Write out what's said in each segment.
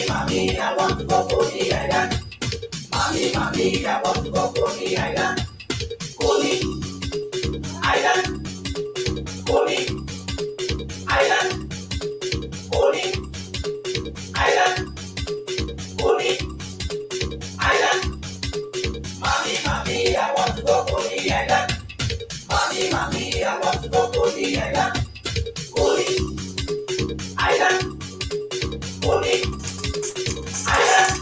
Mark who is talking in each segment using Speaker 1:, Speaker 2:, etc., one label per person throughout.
Speaker 1: Mommy, I want to go Coney Island. Mommy, I want to go Coney Island. Coney Island. Coney Island. Coney Island. Coney Island. Mommy, I want to go Coney Island. Mommy, I want to go Coney Island. Coney Island. Coney Island.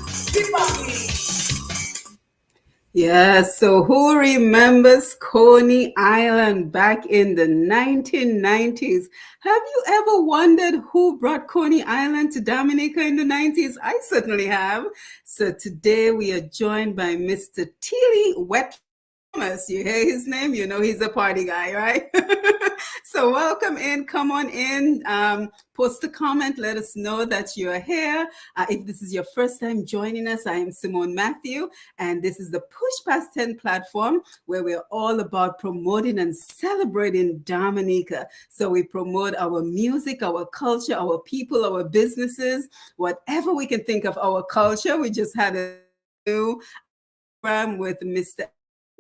Speaker 2: Yes, so who remembers Coney Island back in the 1990s? Have you ever wondered who brought Coney Island to Dominica in the 90s? I certainly have. So today we are joined by Mr. Tilly Wet. You hear his name, you know he's a party guy, right? So welcome in, come on in, post a comment, let us know that you're here. If this is your first time joining us, I am Simone Matthew, and this is the Push Past 10 platform where we're all about promoting and celebrating Dominica. So we promote our music, our culture, our people, our businesses, whatever we can think of our culture. We just had a new program with Mr.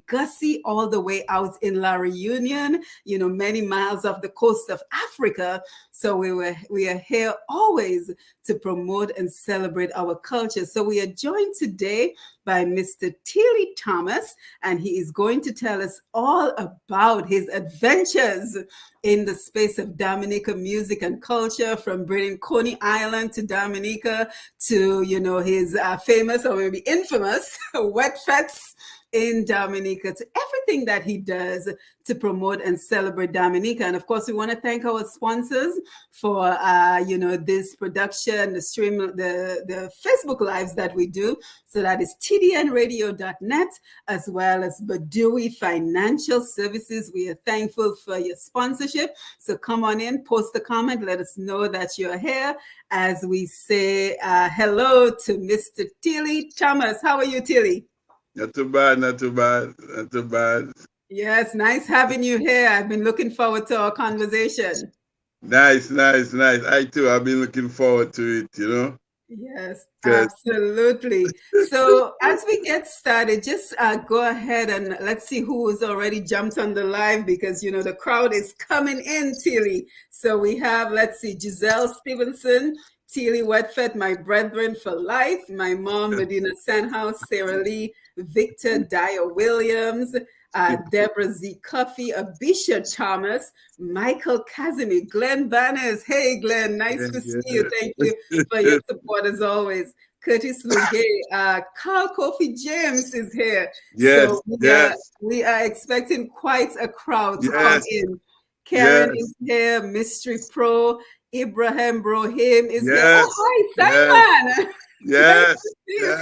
Speaker 2: Gussie all the way out in La Reunion, you know, many miles off the coast of Africa. So we are here always to promote and celebrate our culture. So we are joined today by Mr. Tilly Thomas, and he is going to tell us all about his adventures in the space of Dominica music and culture, from bringing Coney Island to Dominica to, you know, his famous or maybe infamous Wet Fetes in Dominica, to everything that he does to promote and celebrate Dominica. And of course, we want to thank our sponsors for, you know, this production, the stream, the Facebook lives that we do. So that is tdnradio.net, as well as Badui Financial Services. We are thankful for your sponsorship. So come on in, post a comment, let us know that you're here as we say hello to Mr. Tilly Thomas. How are you, Tilly?
Speaker 3: Not too bad, not too bad, not too bad.
Speaker 2: Yes, nice having you here. I've been looking forward to our conversation.
Speaker 3: Nice. I too, I've been looking forward to it, you know.
Speaker 2: Yes,
Speaker 3: Good.
Speaker 2: absolutely. So as we get started, just go ahead and let's see who has already jumped on the live, because, you know, the crowd is coming in, Tilly. So we have, let's see, Giselle Stevenson, Tilly Wet Fete, my brethren for life, my mom, Medina Sandhouse, Sarah Lee, Victor Dyer Williams, Deborah Z. Cuffey, Abisha Thomas, Michael Casimir, Glenn Banners. Hey, Glenn, nice to see you. Thank you for your support as always. Curtis Lugay, Carl Kofi James is here.
Speaker 3: Yes,
Speaker 2: so we are expecting quite a crowd to come in. Karen is here, Mystery Pro, Ibrahim Brohim is here. Oh, hi, Simon.
Speaker 3: Yes.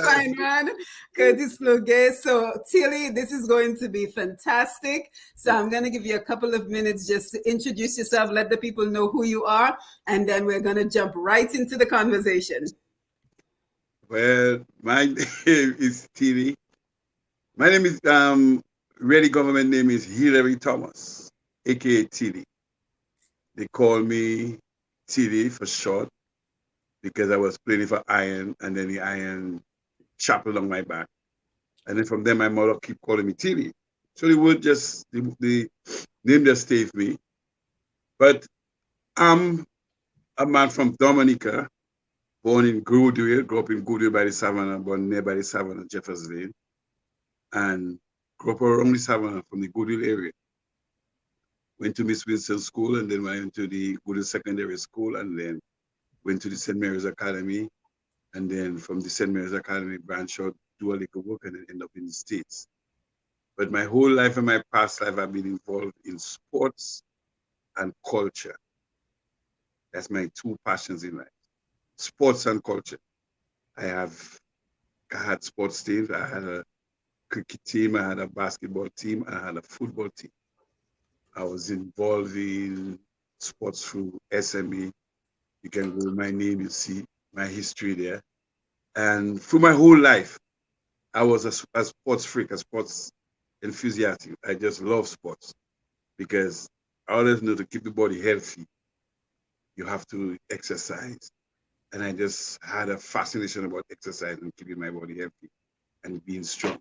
Speaker 2: Simon. Curtis Lugay. So, Tilly, this is going to be fantastic. So, I'm going to give you a couple of minutes just to introduce yourself, let the people know who you are, and then we're going to jump right into the conversation.
Speaker 3: Well, my name is Tilly. My name is, really government name is Hilary Thomas, aka Tilly. They call me Tilly for short, because I was playing for iron, and then the iron chopped along my back. And then from there, my mother keep calling me Tilly. So the name just stayed with me. But I'm a man from Dominica, born in Goodwill, grew up in Goodwill by the Savannah, born near by the Savannah, Jeffers Lane, and grew up around the Savannah from the Goodwill area. Went to Miss Winston School, and then went to the Goodwill Secondary School, and then went to the St. Mary's Academy, and then from the St. Mary's Academy branch out, do a little work, and then end up in the States. But my whole life and my past life, I've been involved in sports and culture. That's my two passions in life, sports and culture. I had sports teams. I had a cricket team, I had a basketball team, and I had a football team. I was involved in sports through SME. You can go with my name, you see my history there. And through my whole life, I was a sports freak, a sports enthusiast. I just love sports, because I always know to keep the body healthy, you have to exercise. And I just had a fascination about exercise and keeping my body healthy and being strong.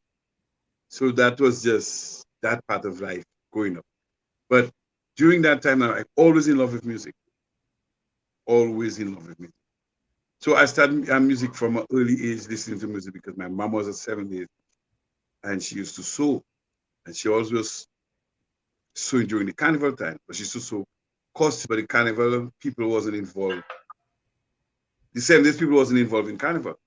Speaker 3: So that was just that part of life growing up. But during that time, I always in love with music, always in love with music. So I started music from an early age, listening to music because my mom was a 70s and she used to sew. And she always was sewing during the carnival time, but she used to sew costumes, but the carnival people wasn't involved. The 70s people wasn't involved in carnival.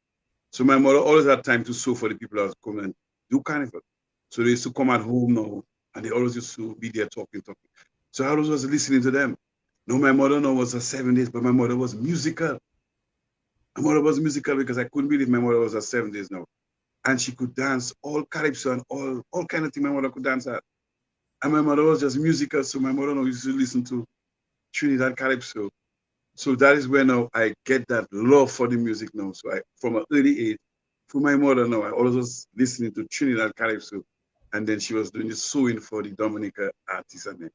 Speaker 3: So my mother always had time to sew for the people that was coming and do carnival. So they used to come at home now, and they always used to be there talking. So I always was listening to them. No, my mother no was a 70s, but my mother was musical. My mother was musical because I couldn't believe my mother was a 70s now. And she could dance all calypso and all kind of things my mother could dance at. And my mother was just musical, so my mother used to listen to Trinidad calypso. So that is when now I get that love for the music now. So I, from an early age, for my mother now, I always was listening to Trinidad calypso, and then she was doing the sewing for the Dominica artists and then.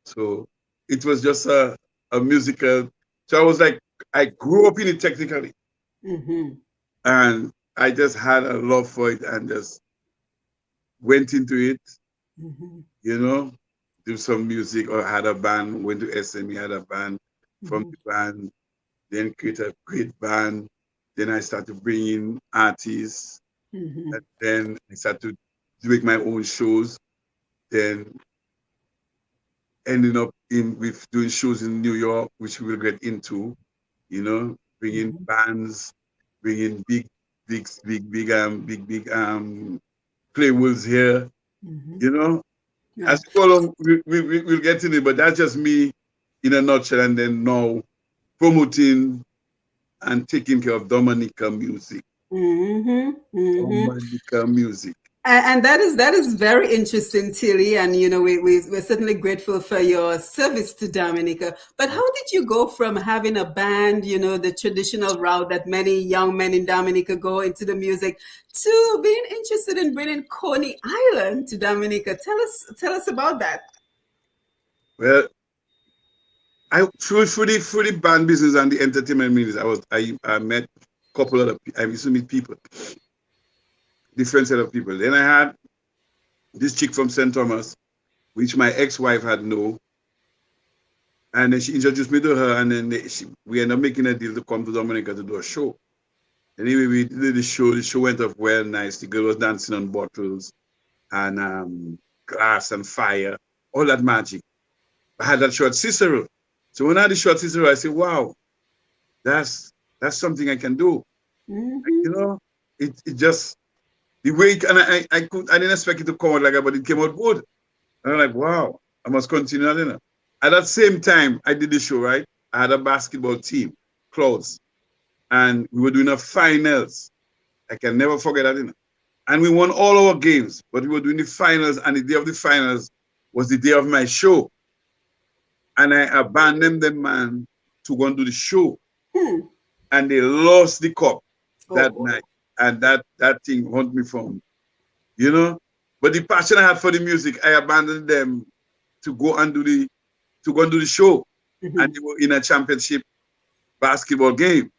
Speaker 3: So it was just a musical. So I was like, I grew up in it technically, and I just had a love for it and just went into it. You know, do some music or had a band. Went to SME, had a band from the band, then create a great band. Then I started bringing artists, and then I started to make my own shows. Then ending up in with doing shows in New York, which we will get into. You know, bringing bands, bringing big playwoods here. You know, as we go along, we'll get in it, but that's just me in a nutshell. And then now promoting and taking care of Dominica music. Dominica music.
Speaker 2: And that is very interesting, Tilly. And you know, we're certainly grateful for your service to Dominica. But how did you go from having a band, you know, the traditional route that many young men in Dominica go into the music, to being interested in bringing Coney Island to Dominica? Tell us about that.
Speaker 3: Well, I through the band business and the entertainment business, I met a couple of I used to meet people, different set of people. Then I had this chick from St. Thomas, which my ex-wife had known, and then she introduced me to her, and then we ended up making a deal to come to Dominica to do a show. Anyway, we did the show. The show went off well, nice. The girl was dancing on bottles and glass and fire, all that magic. I had that short Cicero. So when I had the short Cicero, I said, wow, that's something I can do. You know, it just, the way, and I didn't expect it to come out like that, but it came out good. And I'm like, wow, I must continue that, you know. At that same time, I did the show, right? I had a basketball team, Clouds, and we were doing a finals. I can never forget that, you know. And we won all our games, but we were doing the finals, and the day of the finals was the day of my show. And I abandoned them, man, to go and do the show. And they lost the cup that night. And that thing haunted me from, you know. But the passion I had for the music, I abandoned them to go and do the show. And they were in a championship basketball game.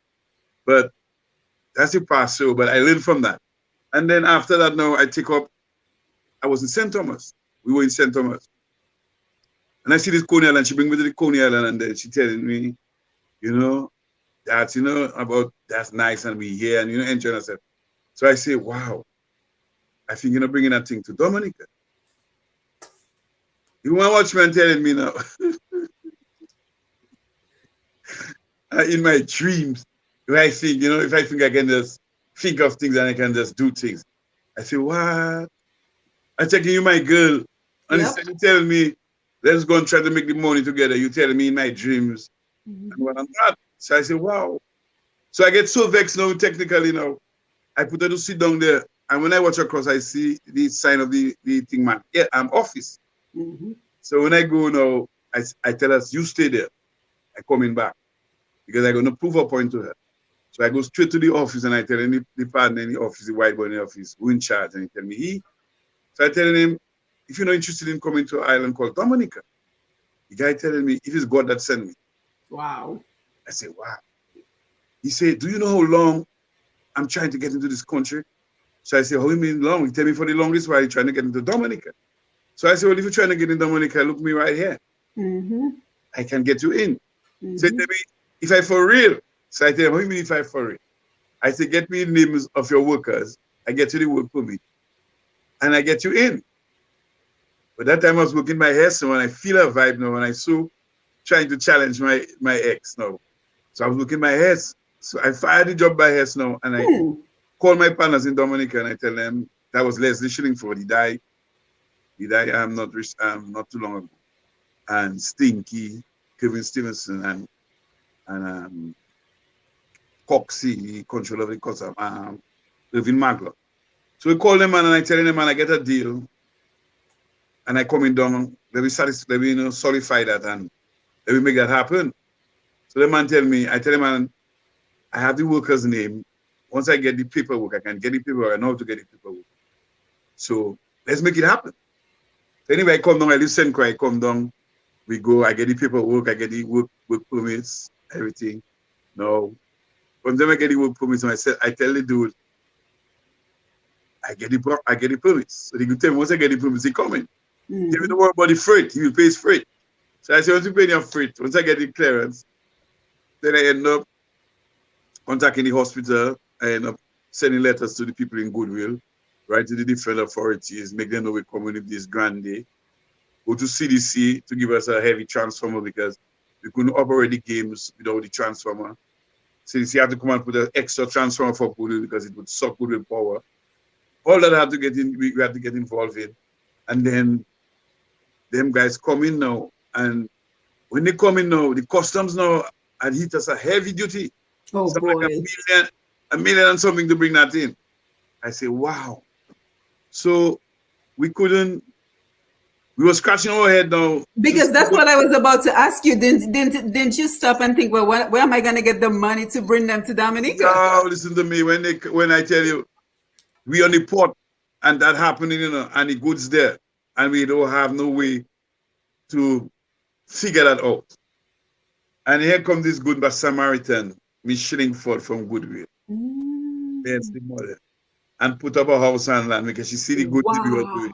Speaker 3: But that's the past show. But I learned from that. And then after that, now I was in St. Thomas. We were in St. Thomas. And I see this Coney Island. She bring me to the Coney Island, and then she telling me, you know, that, you know, about that's nice, and we here, and, you know, enjoying ourselves. So I say, wow, I think, you know, bringing that thing to Dominica. You want to watch me and telling me now, in my dreams, if I think, you know, if I think I can just think of things and I can just do things, I say, what? I'm taking you, my girl, and instead of telling me, let's go and try to make the money together, you telling me in my dreams, and what I'm not. So I say, wow. So I get so vexed now, technically now. I put her to sit down there, and when I watch across, I see the sign of the thing, man. Yeah, I'm office. So when I go now, I tell her, you stay there. I'm coming back, because I'm going to prove a point to her. So I go straight to the office, and I tell him, the partner in the office, the white boy in the office, who in charge, and he tell me, So I tell him, if you're not interested in coming to an island called Dominica, the guy telling me, it is God that sent me.
Speaker 2: Wow.
Speaker 3: I say, wow. He said, do you know how long I'm trying to get into this country? So I said, how do you mean long? He tell me for the longest while you're trying to get into Dominica. So I said, well, if you're trying to get in Dominica, look me right here.
Speaker 2: Mm-hmm.
Speaker 3: I can get you in.
Speaker 2: Mm-hmm.
Speaker 3: So he tell me, if I for real. So I tell him, how do you mean if I for real? I said, get me names of your workers. I get you the work permit. And I get you in. But that time I was working my hair, so when I feel a vibe now, when I saw trying to challenge my ex now. So I was working my hair. So I fired the job by hair now, and I called my partners in Dominica and I tell them that was Leslie Shillingford. He died. Not too long ago. And Stinky, Kevin Stevenson, and Coxie, control of the custom, Irvin Maglock. So we call them and I tell them, man, I get a deal. And I coming down, let me solidify that and let me make that happen. So the man tell me, I tell him, man, I have the worker's name. Once I get the paperwork, I can get the paperwork. I know how to get the paperwork. So let's make it happen. So anyway, I come down, I live St. Croix, I come down, we go, I get the paperwork, I get the work permits, everything. No. From them I get the work permits, and I tell the dude, I get the permits. So they could tell me once I get the permits, he coming.
Speaker 2: Mm-hmm.
Speaker 3: They don't worry about the freight, he will pay his freight. So I said, once you pay your freight, once I get the clearance, then I end up contacting the hospital. I end up sending letters to the people in Goodwill, write to the different authorities, make them know we're coming with this grand day. Go to CDC to give us a heavy transformer because we couldn't operate the games without the transformer. CDC had to come and put an extra transformer for Goodwill because it would suck Goodwill power. All that had to get in, we had to get involved in. And then them guys come in now, and when they come in now, the customs now had hit us a heavy duty.
Speaker 2: Oh, boy.
Speaker 3: Like a million and something to bring that in. I say, wow. So we were scratching our head now.
Speaker 2: Because that's what I was about to ask you. Didn't you stop and think, well, where am I going to get the money to bring them to Dominica?
Speaker 3: No, listen to me. When I tell you, we on the port and that happening, and the goods there, and we don't have no way to figure that out. And here comes this good Samaritan, Miss Shillingford from Goodwill. There's the mother. And put up a house and land because she see the good thing we were doing.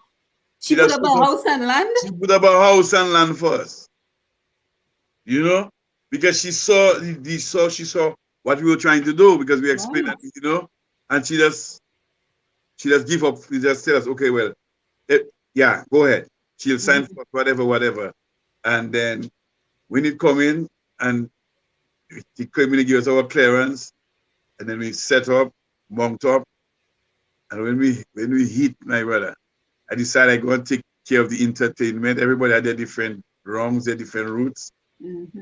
Speaker 2: She put up a house and land?
Speaker 3: She put up a house and land for us. Because she saw what we were trying to do because we explained that, and she just give up. She just tell us, okay, well, yeah, go ahead. She'll sign for whatever. And then when it come in and he came in to give us our clearance, and then we set up, monked up, and when we hit, my brother, I decided I go and take care of the entertainment. Everybody had their different wrongs, their different routes.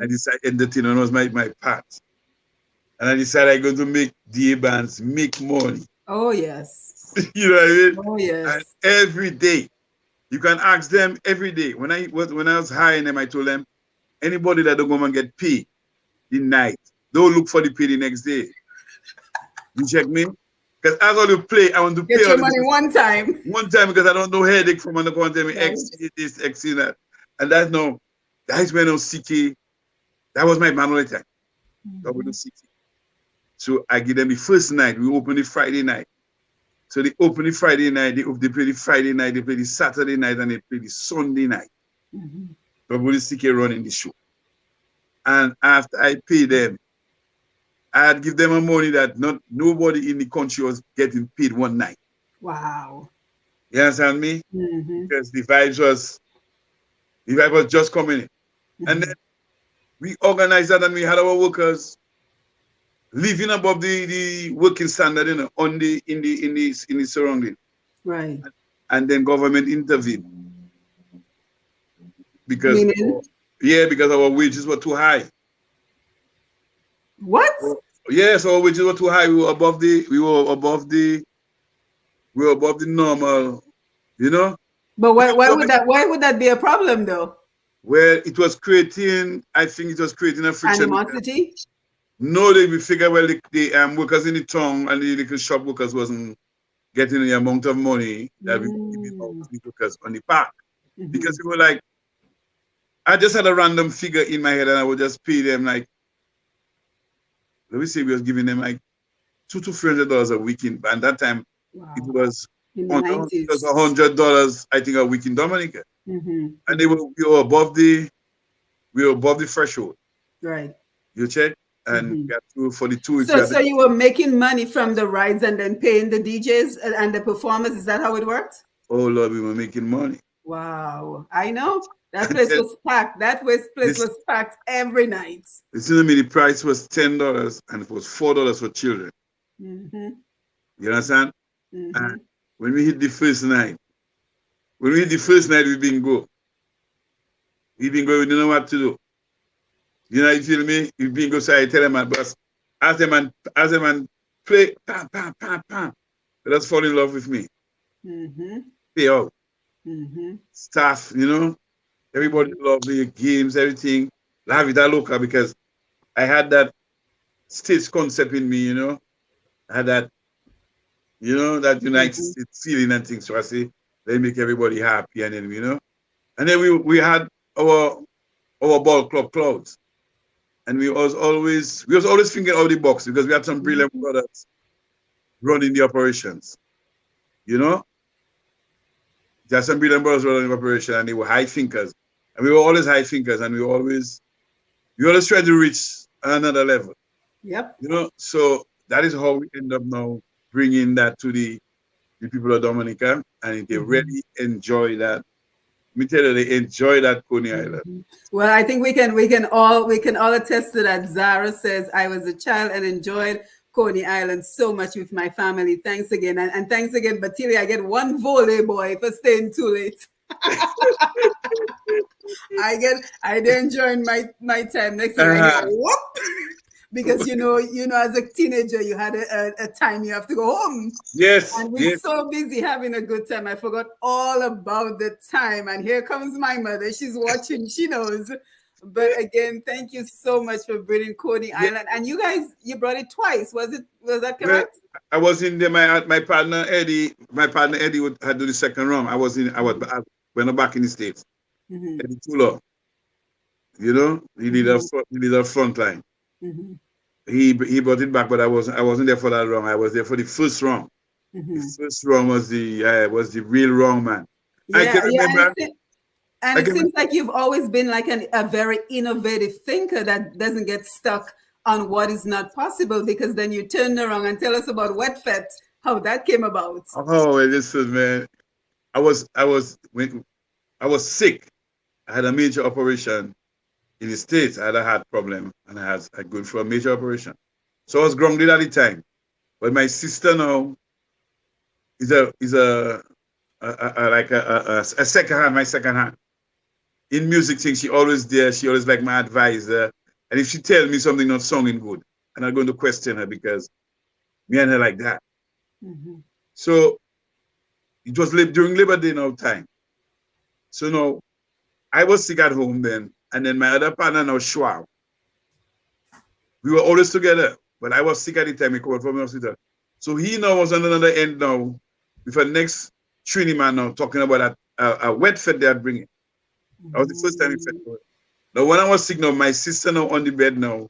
Speaker 3: I decided entertainment was my part. And I decided I'm going to make the bands make money.
Speaker 2: Oh, yes.
Speaker 3: You know what I mean?
Speaker 2: Oh, yes.
Speaker 3: And every day, you can ask them every day. When I was hiring them, I told them, anybody that don't go and get paid the night, don't look for the pay the next day. You check me? Because as I will play, I want to
Speaker 2: get
Speaker 3: pay
Speaker 2: your money one time.
Speaker 3: One time because I don't know headache from another one. Tell me X this, X that. And that's no, guys went on CK. That was my manual time. That was CK. So I give them the first night. We open the Friday night. So they open the Friday night, they play the Friday night, they play the Saturday night, and they play the Sunday night. But we CK running the show. And after I pay them, I'd give them a money that nobody in the country was getting paid one night.
Speaker 2: Wow.
Speaker 3: You understand me? Because the vibe was just coming in. And then we organized that and we had our workers living above the working standard, in the surrounding.
Speaker 2: Right.
Speaker 3: And then government intervened. Because our wages were too high.
Speaker 2: What?
Speaker 3: Yes, our wages were too high. We were above the normal,
Speaker 2: But why would that be a problem though?
Speaker 3: Well, it was creating a friction.
Speaker 2: Animosity?
Speaker 3: No, we figure the workers in the town and the little shop workers wasn't getting the amount of money that we give the workers on the park. Because we were like, I just had a random figure in my head and I would just pay them like let me say we was giving them like $200 to $300 a week in, and that time it
Speaker 2: Wow.
Speaker 3: was
Speaker 2: In the 90s.
Speaker 3: $100, I think, a week in Dominica.
Speaker 2: Mm-hmm.
Speaker 3: And we were above the threshold.
Speaker 2: Right.
Speaker 3: You check, and
Speaker 2: Mm-hmm.
Speaker 3: got to for the 2 weeks.
Speaker 2: So you were making money from the rides and then paying the DJs and the performers. Is that how it worked?
Speaker 3: Oh Lord, we were making money.
Speaker 2: Wow. I know. That
Speaker 3: And
Speaker 2: place
Speaker 3: then
Speaker 2: was packed. That place
Speaker 3: this,
Speaker 2: was packed every night.
Speaker 3: listen to me, the price was $10 and it was $4 for children.
Speaker 2: Mm-hmm.
Speaker 3: You understand?
Speaker 2: Mm-hmm.
Speaker 3: And when we hit the first night, we bingo. We bingo, we didn't know what to do. You know, you feel me? We bingo, so I tell them, boss, as them and play, pam, pam, pam, pam. Let us fall in love with me.
Speaker 2: Mm-hmm.
Speaker 3: Pay out.
Speaker 2: Mm-hmm.
Speaker 3: Staff, you know, everybody love the games, everything. La vida loca, because I had that stage concept in me, you know. I had that, you know, that United States feeling and things. So I say, they make everybody happy, and then, you know. And then we had our ball club clouds. And we was always thinking out of the box because we had some brilliant brothers running the operations. You know? There are some brilliant brothers running the operation, and they were high thinkers. And we were always high thinkers, and we always try to reach another level.
Speaker 2: Yep.
Speaker 3: You know, so that is how we end up now bringing that to the people of Dominica, and they really enjoy that. Let me tell you, they enjoy that Coney Island.
Speaker 2: Well, I think we can all attest to that. Zara says, I was a child and enjoyed Coney Island so much with my family. Thanks again. And thanks again, Batili. I get one volley boy for staying too late. I did enjoy my time. Next thing I hear, whoop. Because you know, as a teenager, you had a time you have to go home.
Speaker 3: Yes.
Speaker 2: And we're so busy having a good time. I forgot all about the time. And here comes my mother. She's watching. She knows. But again, thank you so much for bringing Coney Island. And you guys, you brought it twice. Was that correct?
Speaker 3: Well, I was in there. My partner Eddie had do the second round. I went back in the States. Eddie Tulo. You know, he did a front line. He brought it back, but I wasn't there for that round. I was there for the first round. The first round was the real round, man.
Speaker 2: Yeah,
Speaker 3: I can remember.
Speaker 2: And it seems like you've always been like a very innovative thinker that doesn't get stuck on what is not possible, because then you turn around and tell us about Wet Fete, how that came about.
Speaker 3: Oh, listen, man. I was sick. I had a major operation in the States. I had a heart problem, and I go for a major operation. So I was grounded at the time. But my sister now is a second hand, my second hand. In music things, she always there. She always like my advisor. And if she tell me something not sounding good, I'm not going to question her, because me and her like that. So it was during Labor Day now time. So now I was sick at home then, and then my other partner now, Schwab. We were always together, but I was sick at the time. He called from the hospital. So he now was on another end now with a next training man now talking about a Wet Fete they had bringing. That was the first time he said it. Now when I was sick now, my sister now on the bed now,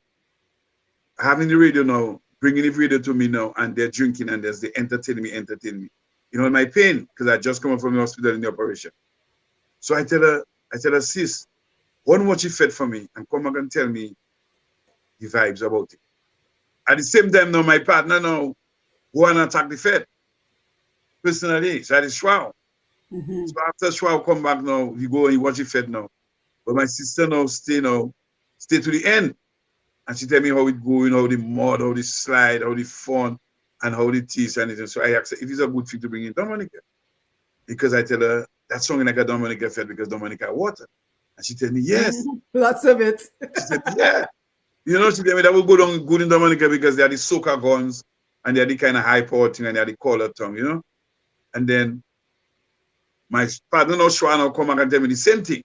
Speaker 3: having the radio now, bringing the radio to me now, and they're drinking and they entertain me. You know, my pain, because I just come from the hospital in the operation. So I tell her, sis, go and watch it Fete for me and come back and tell me the vibes about it. At the same time now, my partner now go and attack the Fete personally. So that is Schwab. So after Schwab come back now, we go and watch the Fete now. But my sister now stay to the end. And she tell me how it going, how the mud, how the slide, how the fun, and how the tease and anything. So I asked her if it's a good thing to bring in Dominica. Because I tell her, that's something like a Dominica Fete because Dominica water. And she tell me, yes.
Speaker 2: Lots of it.
Speaker 3: She said, yeah. You know, she tell me that will go down good in Dominica because they are the soca guns and they are the kind of high power thing and they are the color tongue, you know. And then my partner now Shwa now come back and tell me the same thing.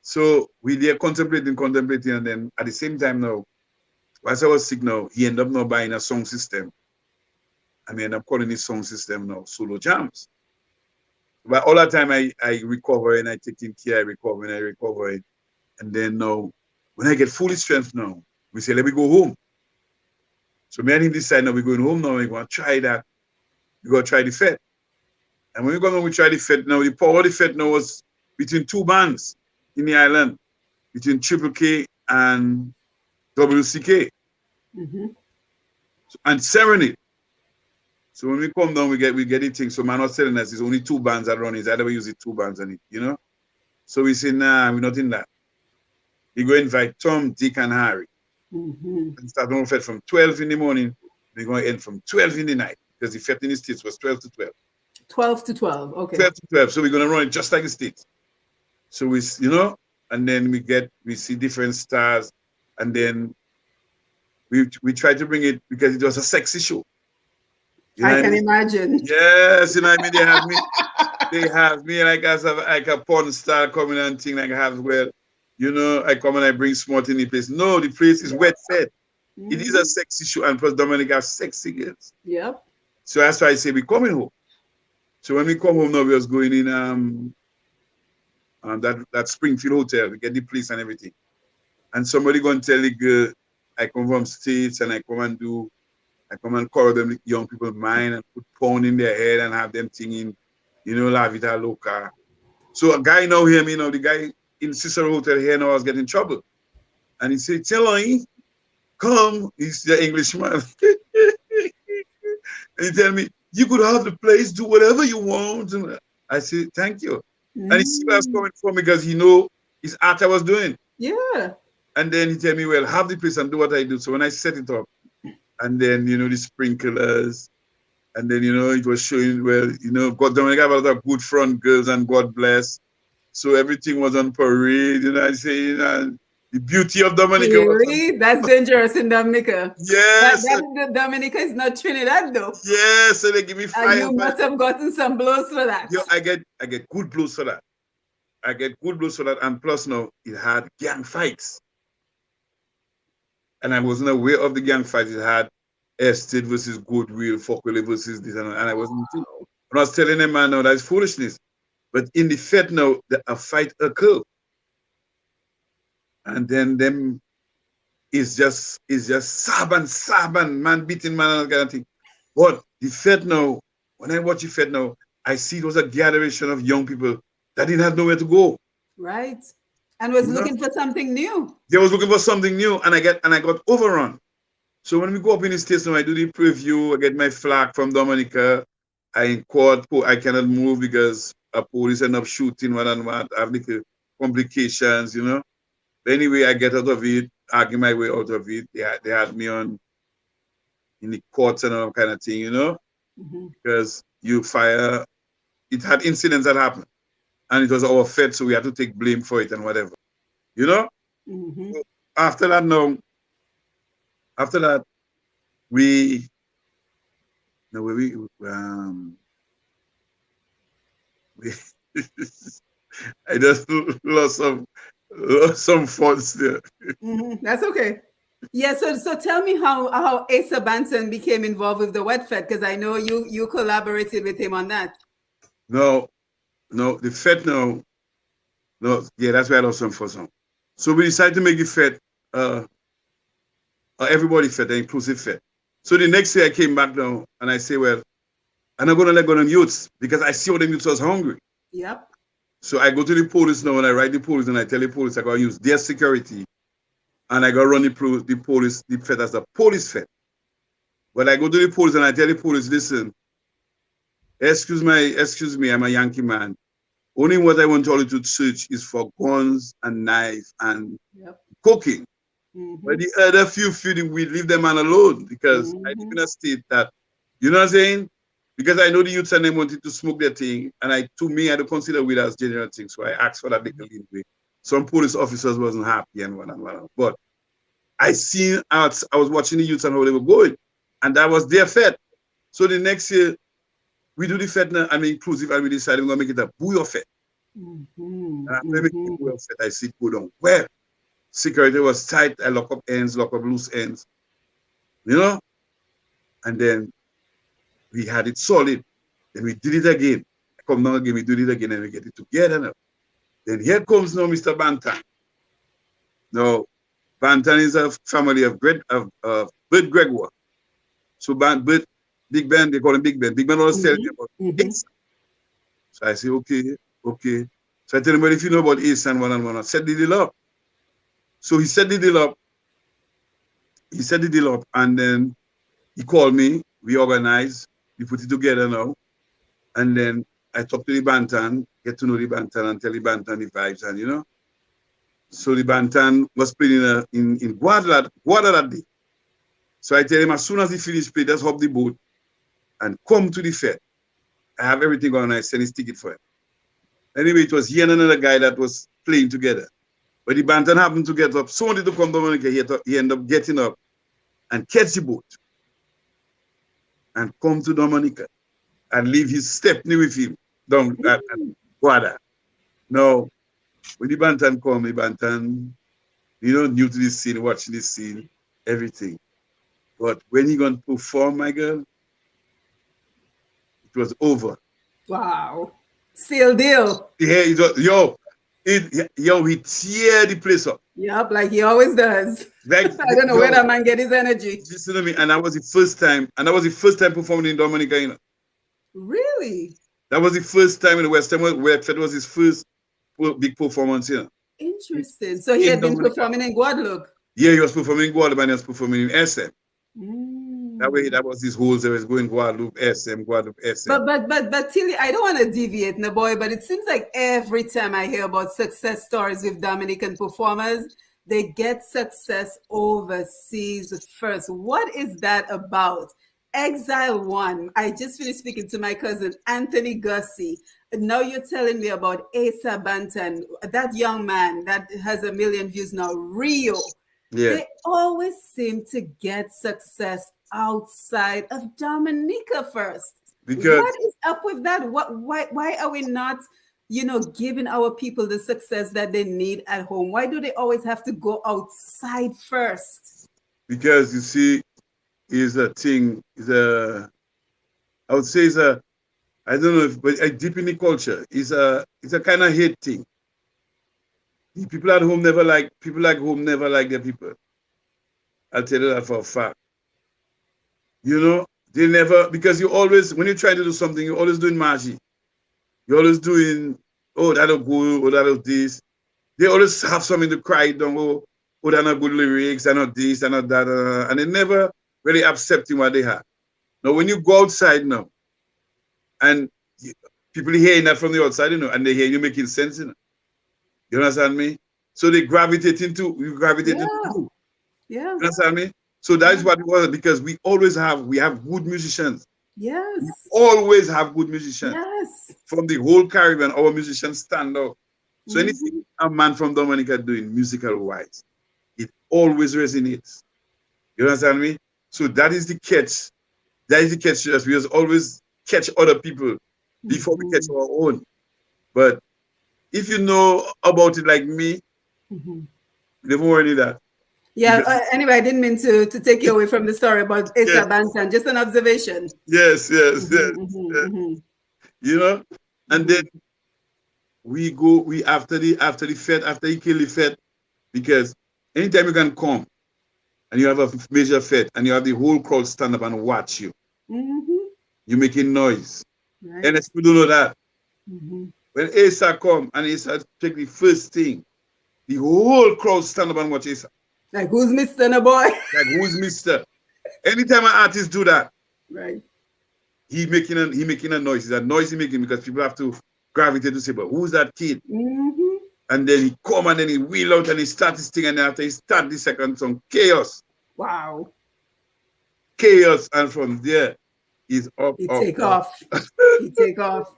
Speaker 3: So we there contemplating, and then at the same time now, as I was sick now, he ended up now buying a sound system. I mean, I'm calling this sound system now Solo Jams. But all the time I recover and I taking care, I recover. And then now, when I get fully strength now, we say, let me go home. So me and him decide now we're going home now, we're going to try that. We're going to try the Fete. And when we go home, we try the Fete now. The power of the Fete now was between two bands in the island, between Triple K and WCK. And Serenade. So when we come down, we get the thing. So man was telling us there's only two bands that run. It's either we use it two bands on it, you know? So we say, nah, we're not in that. We go invite Tom, Dick, and Harry. And start on Fete from 12 in the morning. We're going to end from 12 in the night. Because the Fete in the States was 12 to 12.
Speaker 2: 12 to 12, okay.
Speaker 3: 12 to 12. So we're going to run it just like the States. So we, you know, and then we see different stars. And then we try to bring it because it was a sexy show. You know
Speaker 2: I can imagine.
Speaker 3: Yes, you know what I mean? They have me like as a porn star coming and thing like I have, well, you know, I come and I bring smart in the place. No, the place is Wet Fete. It is a sexy show, and plus Dominica have sexy girls.
Speaker 2: Yep.
Speaker 3: So that's why I say we're coming home. So when we come home now, we was going in that Springfield hotel, we get the place and everything. And somebody gonna tell the girl, I come from States and I come and call them young people's mind and put porn in their head and have them singing, you know, La Vida Loca. So a guy now hear me, you know, the guy in Cicero Hotel here now was getting in trouble. And he said, tell him, come, he's the Englishman. And he tell me, you could have the place, do whatever you want. And I said, thank you. And he see where I was coming from because he know his art I was doing.
Speaker 2: Yeah.
Speaker 3: And then he tell me, well, have the place and do what I do. So when I set it up, and then, you know, the sprinklers, and then, you know, it was showing, well, you know, God, Dominica have a lot of good front girls and God bless. So everything was on parade, you know, I say, you know, the beauty of Dominica.
Speaker 2: Really? That's dangerous in Dominica.
Speaker 3: Yes.
Speaker 2: Dominica is not Trinidad though.
Speaker 3: Yes, so they give me fire.
Speaker 2: And you must have gotten some blows for that.
Speaker 3: Yo, I get good blows for that. I get good blows for that. And plus now, it had gang fights. And I wasn't aware of the gang fights. It had Estate versus Goodwill, Fokwele versus this, and I wasn't. When I was telling them, man, no, that's foolishness. But in the Fete now, a fight occurred. And then them is just Saban, man beating man and kind of thing. But the Fete now, when I watch the Fete now, I see it was a gathering of young people that didn't have nowhere to go.
Speaker 2: Right. And was looking for something new. They
Speaker 3: was looking for something new, and I got overrun. So when we go up in the States now, I do the preview, I get my flag from Dominica. I in court, I cannot move because a police end up shooting one and one. I have little complications, you know. But anyway, I get out of it, argue my way out of it. They had me on in the courts and all kind of thing, you know, because you fire. It had incidents that happened, and it was our Fete, so we had to take blame for it and whatever, you know. So after that, we I just lost some funds there.
Speaker 2: That's okay. Yeah, so tell me how Asa Banton became involved with the Wet Fete, because I know you collaborated with him on that.
Speaker 3: No, the Fete no, yeah, that's where I lost some for some. So we decided to make the Fete everybody Fete, an inclusive Fete. So the next year I came back now and I say, well, I'm not gonna let go of them youths because I see all them youths was hungry.
Speaker 2: Yep.
Speaker 3: So I go to the police now and I write the police and I tell the police I gotta use their security and I gotta run the police, the Fete as the police Fete. But I go to the police and I tell the police, listen, excuse me, I'm a Yankee man. Only what I want all you to search is for guns and knives and cooking. But the other few, we leave them alone because I live in a state that, you know what I'm saying? Because I know the youths and them wanted to smoke their thing, and I don't consider weed as general thing, so I asked for that little leeway. Some police officers wasn't happy and whatnot. But I was watching the youths and how they were going, and that was their Fete. So the next year, we do the Fete now, inclusive, and we decided we're gonna make it a Bouyon Fete. And after making the Bouyon Fete, I see it go down well. Security was tight. I lock up loose ends, you know? And then we had it solid. Then we did it again. Come down again, we do it again, and we get it together now. Then here comes now Mr. Banton. Now, Banton is a family of Bert Gregoire. So but Big Ben, they call him Big Ben. Big Ben always tell me about
Speaker 2: Mm-hmm.
Speaker 3: Asa. So I say, okay, okay. So I tell him, well, if you know about Asa and one, set the deal up. So he set the deal up. He set the deal up, and then he called me. We organized. We put it together now. And then I talk to the Banton, get to know the Banton, and tell the Banton the vibes, and So the Banton was playing in Guadalajara that day. So I tell him, as soon as he finished playing, just hop the boat and come to the fete. I have everything on. I send his ticket for him. Anyway, it was he and another guy that was playing together. But the Banton happened to get up. Somebody to come to Dominica. He ended up getting up and catch the boat and come to Dominica and leave his stepney with him down at Guada. Now, when the Banton come, the Banton, new to this scene, watching this scene, everything. But when he going to perform, my girl, it was over.
Speaker 2: Wow. Seal deal.
Speaker 3: Yeah, he tear the place up.
Speaker 2: Yep, like he always does.
Speaker 3: Like,
Speaker 2: I don't know where that man get his energy.
Speaker 3: Listen to me, and that was the first time performing in Dominica.
Speaker 2: Really?
Speaker 3: That was the first time in the West End where Fete was his first big performance.
Speaker 2: Interesting. So he had been performing in Guadeloupe.
Speaker 3: Yeah, he was performing in Guadeloupe and he was performing in SM. That was his whole series going Guadeloupe, SM.
Speaker 2: But Tilly, I don't want to deviate, no boy, but it seems like every time I hear about success stories with Dominican performers, they get success overseas first. What is that about? Exile One. I just finished speaking to my cousin Anthony Gussie. Now you're telling me about Asa Banton, that young man that has 1 million views now, Rio.
Speaker 3: Yeah.
Speaker 2: They always seem to get success outside of Dominica first.
Speaker 3: Because
Speaker 2: what is up with that? Why are we not, giving our people the success that they need at home? Why do they always have to go outside first?
Speaker 3: Because you see, I would say I don't know but deep in the culture, it's a kind of hate thing. People at home never like their people. I'll tell you that for a fact. They never, because you always, when you try to do something, you're always doing magic. You're always doing, oh, that'll go, oh, that'll this. They always have something to cry down, oh, they're not good lyrics, they're not this, they're not that, and they never really accepting what they have. Now, when you go outside now, and people hearing that from the outside, and they hear you making sense, You understand me? So they gravitate into you.
Speaker 2: Yeah.
Speaker 3: You understand me? So that is what it was, because we have good musicians.
Speaker 2: Yes.
Speaker 3: We always have good musicians.
Speaker 2: Yes.
Speaker 3: From the whole Caribbean, our musicians stand out. So anything a man from Dominica doing musical wise, it always resonates. You understand me? So that is the catch. That is the catch to us. We just always catch other people before we catch our own. But if you know about it like me, never worry that.
Speaker 2: Yeah, anyway, I didn't mean to take you away from the story about Asa Banton, just an observation.
Speaker 3: Yes. And then we after the fete, after you kill the fete, because anytime you can come and you have a major fete and you have the whole crowd stand up and watch you, you're making noise.
Speaker 2: Right.
Speaker 3: And if you don't know that, when Asa come and Asa take the first thing, the whole crowd stand up and watch Asa.
Speaker 2: Like, who's Mr. No boy?
Speaker 3: Like, who's Mr.? Anytime an artist do that,
Speaker 2: right,
Speaker 3: he making a noise. It's a noise he making because people have to gravitate to say, but who's that kid? And then he come and then he wheel out and he start his thing, and after he start the second song, chaos.
Speaker 2: Wow.
Speaker 3: Chaos, and from there, he's up.
Speaker 2: He take off. He take off.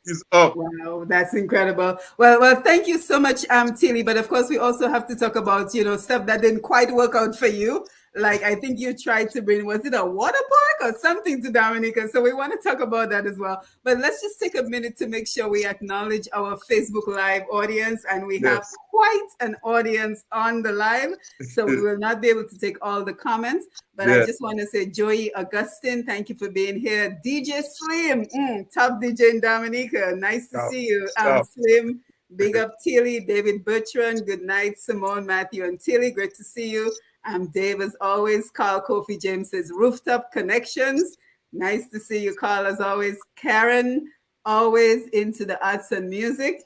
Speaker 3: He's up.
Speaker 2: Wow, that's incredible. Well, thank you so much, Tilly. But of course, we also have to talk about, stuff that didn't quite work out for you. Like, I think you tried to bring, was it a water park or something to Dominica? So we want to talk about that as well. But let's just take a minute to make sure we acknowledge our Facebook Live audience. And we have quite an audience on the live. So we will not be able to take all the comments. But I just want to say, Joey Augustine, thank you for being here. DJ Slim, top DJ in Dominica. Nice to see you, Slim. Big up Tilly, David Bertrand. Good night, Simone, Matthew, and Tilly. Great to see you. I'm Dave, as always. Carl Kofi James says Rooftop Connections. Nice to see you, Carl, as always. Karen, always into the arts and music.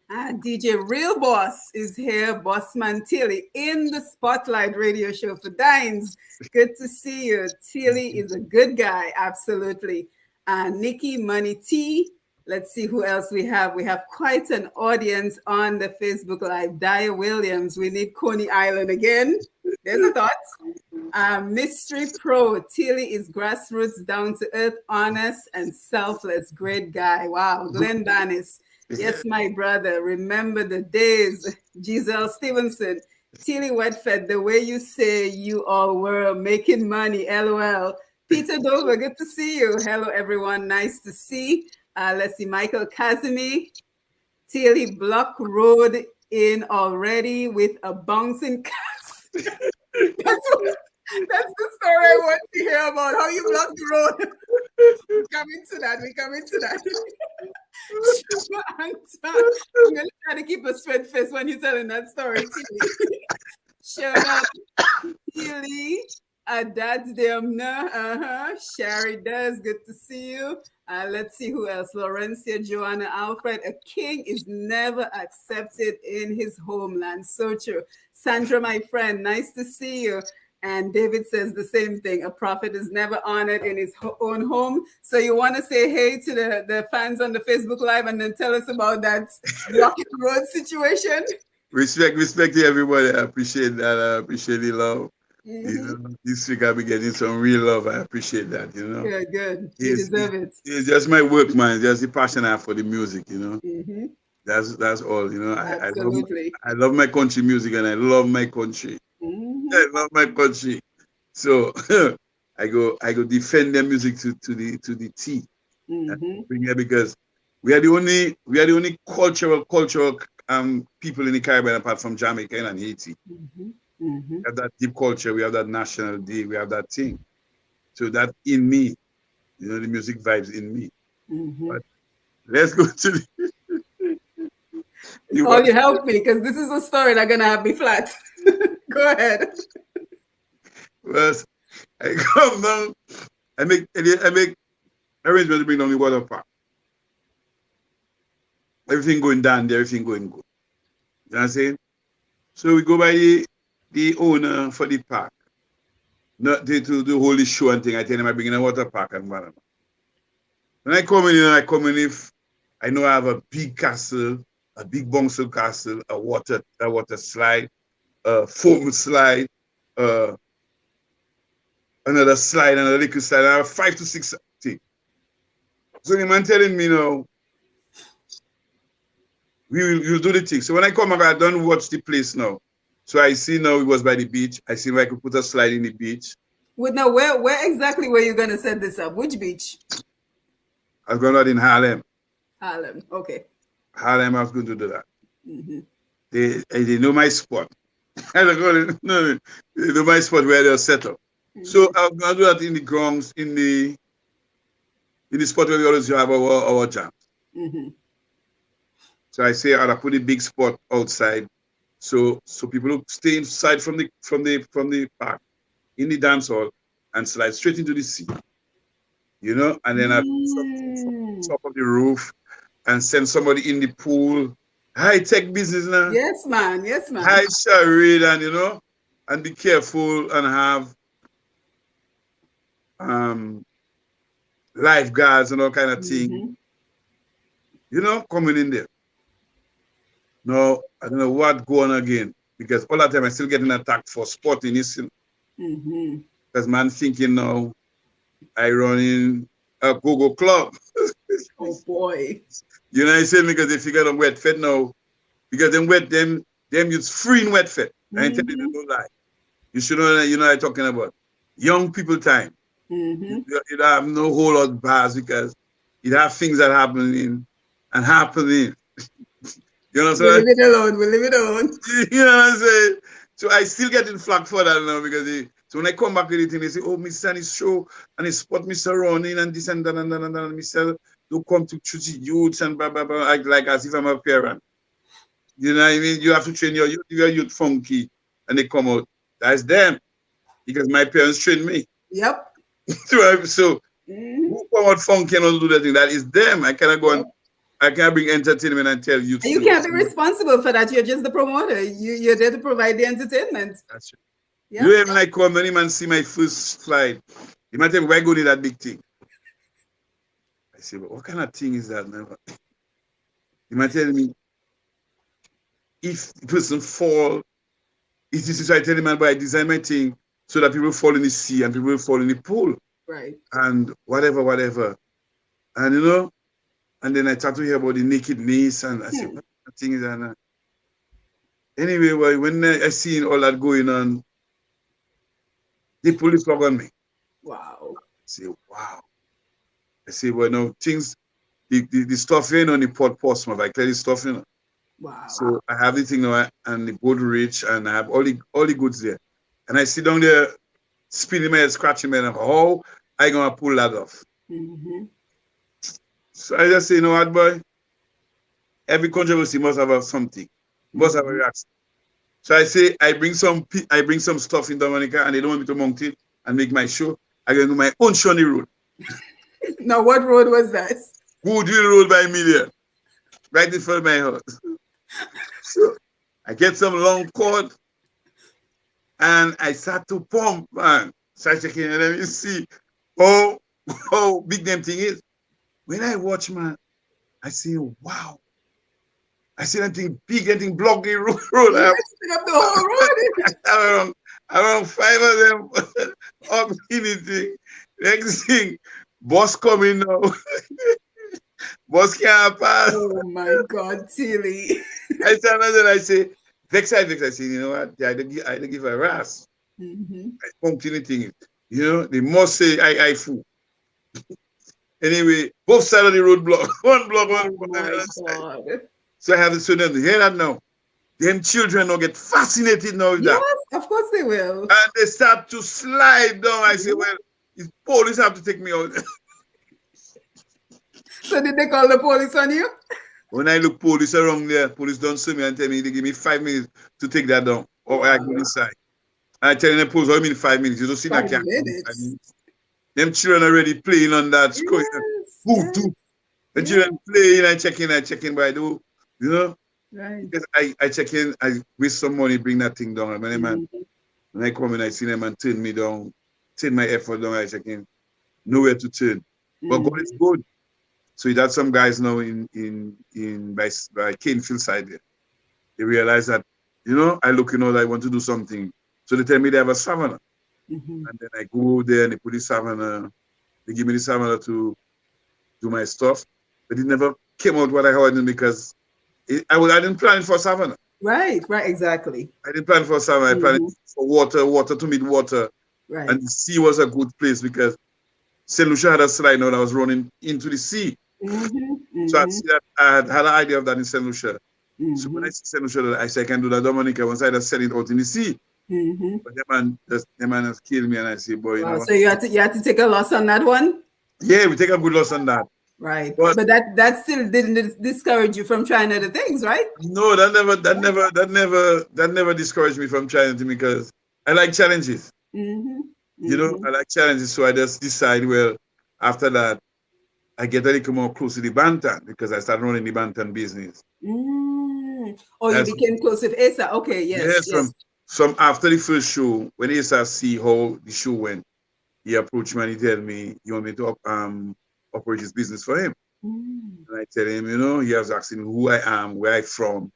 Speaker 2: DJ Real Boss is here, Bossman Tilly, in the Spotlight radio show for Dines. Good to see you. Tilly is a good guy, absolutely. Nikki Money T. Let's see who else we have. We have quite an audience on the Facebook Live. Daya Williams, we need Coney Island again. There's a thought. Mystery Pro, Tilly is grassroots, down to earth, honest, and selfless. Great guy. Wow. Glenn Danis. Yes, my brother. Remember the days. Giselle Stevenson. Tilly Wet Fete, the way you say you all were making money. LOL. Peter Dover, good to see you. Hello, everyone. Nice to see. Let's see. Michael Kazimi. Tilly Block Road in already with a bouncing cast. That's the story I want to hear about. How you block the road. We come into that. I'm going to try to keep a straight face when you're telling that story, Tilly. Shona, Tilly, Dad's Demna, Sherry does, good to see you. Let's see who else. Laurencia, Joanna, Alfred. A king is never accepted in his homeland. So true. Sandra, my friend, nice to see you. And David says the same thing. A prophet is never honored in his own home. So you want to say hey to the fans on the Facebook Live and then tell us about that blocking road situation?
Speaker 3: Respect to everybody. I appreciate that. I appreciate the love. You know, this week I'll be getting some real love. I appreciate that, you know.
Speaker 2: Good. You deserve it.
Speaker 3: It's just my work, man. It's just the passion I have for the music, you know. That's all, you know.
Speaker 2: Absolutely.
Speaker 3: I love my country music and I love my country. I love my country. So I go defend their music to the T. Bring it, because we are the only cultural people in the Caribbean apart from Jamaica and Haiti. We have that deep culture, we have that national day, we have that thing. So that in me, you know, the music vibes in me. But let's go to the
Speaker 2: you help me, because this is a story that's gonna have me flat. Go ahead.
Speaker 3: Well, I come down, I make arrangements to bring down the water park. Everything going down there, everything going good. You know what I'm saying? So we go by the owner for the park. Not to do the whole show and thing. I tell him I bring in a water park and whatever. When I come in if I know I have a big castle, a big bouncy castle, a water slide, a foam slide, another slide, another liquid slide. I have 5 to 6 things. So the man telling me now, you'll do the thing. So when I come back, I don't watch the place now. So I see now it was by the beach. I see if I could put a slide in the beach.
Speaker 2: Wait, now where exactly were you gonna set this up? Which beach?
Speaker 3: I was going out in Harlem.
Speaker 2: Harlem, okay.
Speaker 3: Harlem, I was going to do that. They know my spot. I don't go. No, they know my spot where they're set up. So I was going to do that in the grounds, in the spot where we always have our jams. So I say I'll put a big spot outside, so people will stay inside from the park, in the dance hall, and slide straight into the sea. You know, and then I put something top of the roof and send somebody in the pool. High tech business now.
Speaker 2: Yes, man.
Speaker 3: High charade, and you know, and be careful and have lifeguards and all kind of thing. You know, coming in there. No, I don't know what going on again, because all the time I'm still getting attacked for sporting, you see. Because man thinking now I run in a go-go club.
Speaker 2: Oh boy.
Speaker 3: You know what I'm saying? Because they figure on Wet Fete now. Because them it's free in Wet Fete. I ain't telling you no lie. You should know, you know what I'm talking about. Young people time. You don't have no whole lot of bars, because it have things that happening. You know what I'm saying?
Speaker 2: We leave it alone.
Speaker 3: You know what I'm saying? So I still getting flagged for that now, because so when I come back with it, they say, oh, Mr. His show, and he spot Mr. running and this and that and that and that. And Mr. don't come to choose youths and blah, blah, blah, like as if I'm a parent. You know what I mean? You have to train your youth funky, and they come out. That's them. Because my parents trained me.
Speaker 2: Yep.
Speaker 3: So who come out funky and do that thing? That is them. I cannot go and I can't bring entertainment and tell you.
Speaker 2: You can't be responsible for that. You're just the promoter. You're there to provide the entertainment.
Speaker 3: That's right.
Speaker 2: Yep.
Speaker 3: You even like come, any man see my first slide. You might tell me, why go to that big thing? I say, but what kind of thing is that, man? You might tell me, if the person fall, it is so I tell him, man, but I design my thing so that people fall in the sea and people fall in the pool.
Speaker 2: Right.
Speaker 3: And whatever. And you know, and then I start to hear about the nakedness and I say, what thing is that? Anyway, well, when I seen all that going on, the police log on me.
Speaker 2: Wow.
Speaker 3: I say, wow. I say, well, no, things, the stuff in on the Port Portsmouth, I clear the stuff in.
Speaker 2: Wow.
Speaker 3: So I have the thing now and the boat rich and I have all the goods there. And I sit down there, spinning my head, scratching my head, how I gonna pull that off? So I just say, you know what, boy? Every controversy must have something, must have a reaction. So I say, I bring some stuff in Dominica and they don't want me to mount it and make my show. I can do my own show on the road.
Speaker 2: Now, what road was that?
Speaker 3: Goodwill Road by Million, right in front of my house. So I get some long cord and I start to pump, man. Start checking and let me see how big them thing is. When I watch, man, I see, wow. I see that thing big, that thing block the road.
Speaker 2: Up the whole road.
Speaker 3: around 5 of them up in the thing. Next thing, boss coming now. Boss can't pass.
Speaker 2: Oh my God, Tilly.
Speaker 3: I say another, I say, vex. I say, you know what? I don't give a ras. I pumped anything. You know, they must say, I fool. Anyway, both sides of the road block. One block. So I have to show them, hear that now. Them children now get fascinated now with that.
Speaker 2: Yes, of course they will.
Speaker 3: And they start to slide down. I say, well, the police have to take me out.
Speaker 2: So did they call the police on you?
Speaker 3: When I look police around there, police don't see me and tell me they give me 5 minutes to take that down. Or I go inside. I tell them the police, how you mean 5 minutes? You don't see that camera. Them children already playing on that screen. The children playing and checking by the, you know?
Speaker 2: Right.
Speaker 3: Because I check in, I waste some money, bring that thing down. And when I come in, I see them and turn me down, turn my effort down, I check in. Nowhere to turn. But God is good. So you got some guys now by Canefield side there. They realize that, you know, I look, you know, that I want to do something. So they tell me they have a savannah. And then I go there and they put the savannah, they give me the savannah to do my stuff. But it never came out what I heard because I didn't plan for savannah.
Speaker 2: Right, exactly.
Speaker 3: I didn't plan for savannah. I planned for water to meet water.
Speaker 2: Right.
Speaker 3: And the sea was a good place because St. Lucia had a slide now that was running into the sea. So I see that I had an idea of that in St. Lucia. So when I see St. Lucia, I say I can do that Dominica once I just sell it out in the sea. But the man has killed me and I say, boy, you know.
Speaker 2: So you had to take a loss on that one?
Speaker 3: Yeah, we take a good loss on that.
Speaker 2: Right. But that still didn't discourage you from trying other things, right?
Speaker 3: No, that never discouraged me from trying anything because I like challenges. You know, I like challenges. So I just decide, well, after that, I get a little more close to the Banton because I started running the Banton business.
Speaker 2: Oh, you became close with Asa. Okay, yes.
Speaker 3: From after the first show, when Asa see how the show went, he approached me and he told me, you want me to operate his business for him? And I tell him, you know, he was asking who I am, where I'm from,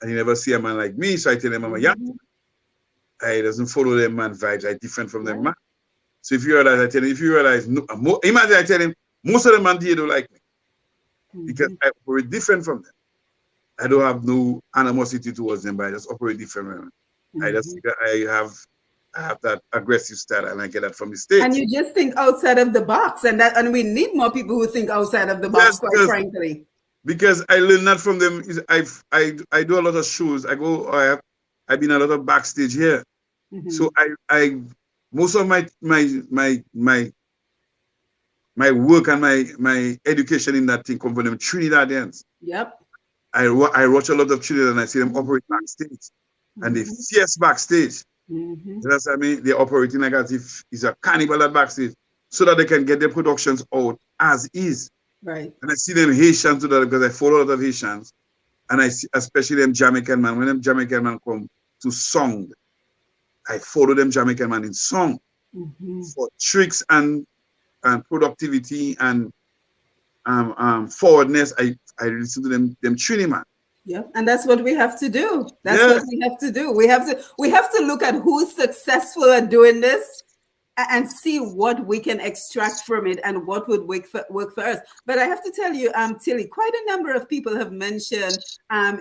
Speaker 3: and he never see a man like me. So I tell him I'm a young. I doesn't follow them man vibes. I different from them man. So if you realize, I tell him, if you realize, no, imagine I tell him, most of them man here don't like me because I operate different from them. I don't have no animosity towards them, but I just operate different from them. I just think I have that aggressive style, and I get that from the States.
Speaker 2: And you just think outside of the box, and we need more people who think outside of the box, quite frankly.
Speaker 3: Because I learned that from them. I do a lot of shows. I've been a lot of backstage here. So I most of my work and my education in that thing come from them Trinidadians.
Speaker 2: Yep.
Speaker 3: I watch a lot of Trinidad and I see them operate backstage. And they fierce backstage.
Speaker 2: Mm-hmm.
Speaker 3: That's what I mean. They're operating like as if it's a carnival at backstage so that they can get their productions out as is.
Speaker 2: Right.
Speaker 3: And I see them Haitians do that because I follow a lot of Haitians. And I see, especially them Jamaican man, when them Jamaican man come to song, I follow them Jamaican man in song
Speaker 2: Mm-hmm.
Speaker 3: for tricks and productivity and forwardness. I listen to them tuning man.
Speaker 2: Yep. And that's what we have to do. That's what
Speaker 3: Yes.
Speaker 2: we have to do. We have to look at who's successful at doing this and see what we can extract from it and what would work for us. But I have to tell you, Tilly, quite a number of people have mentioned,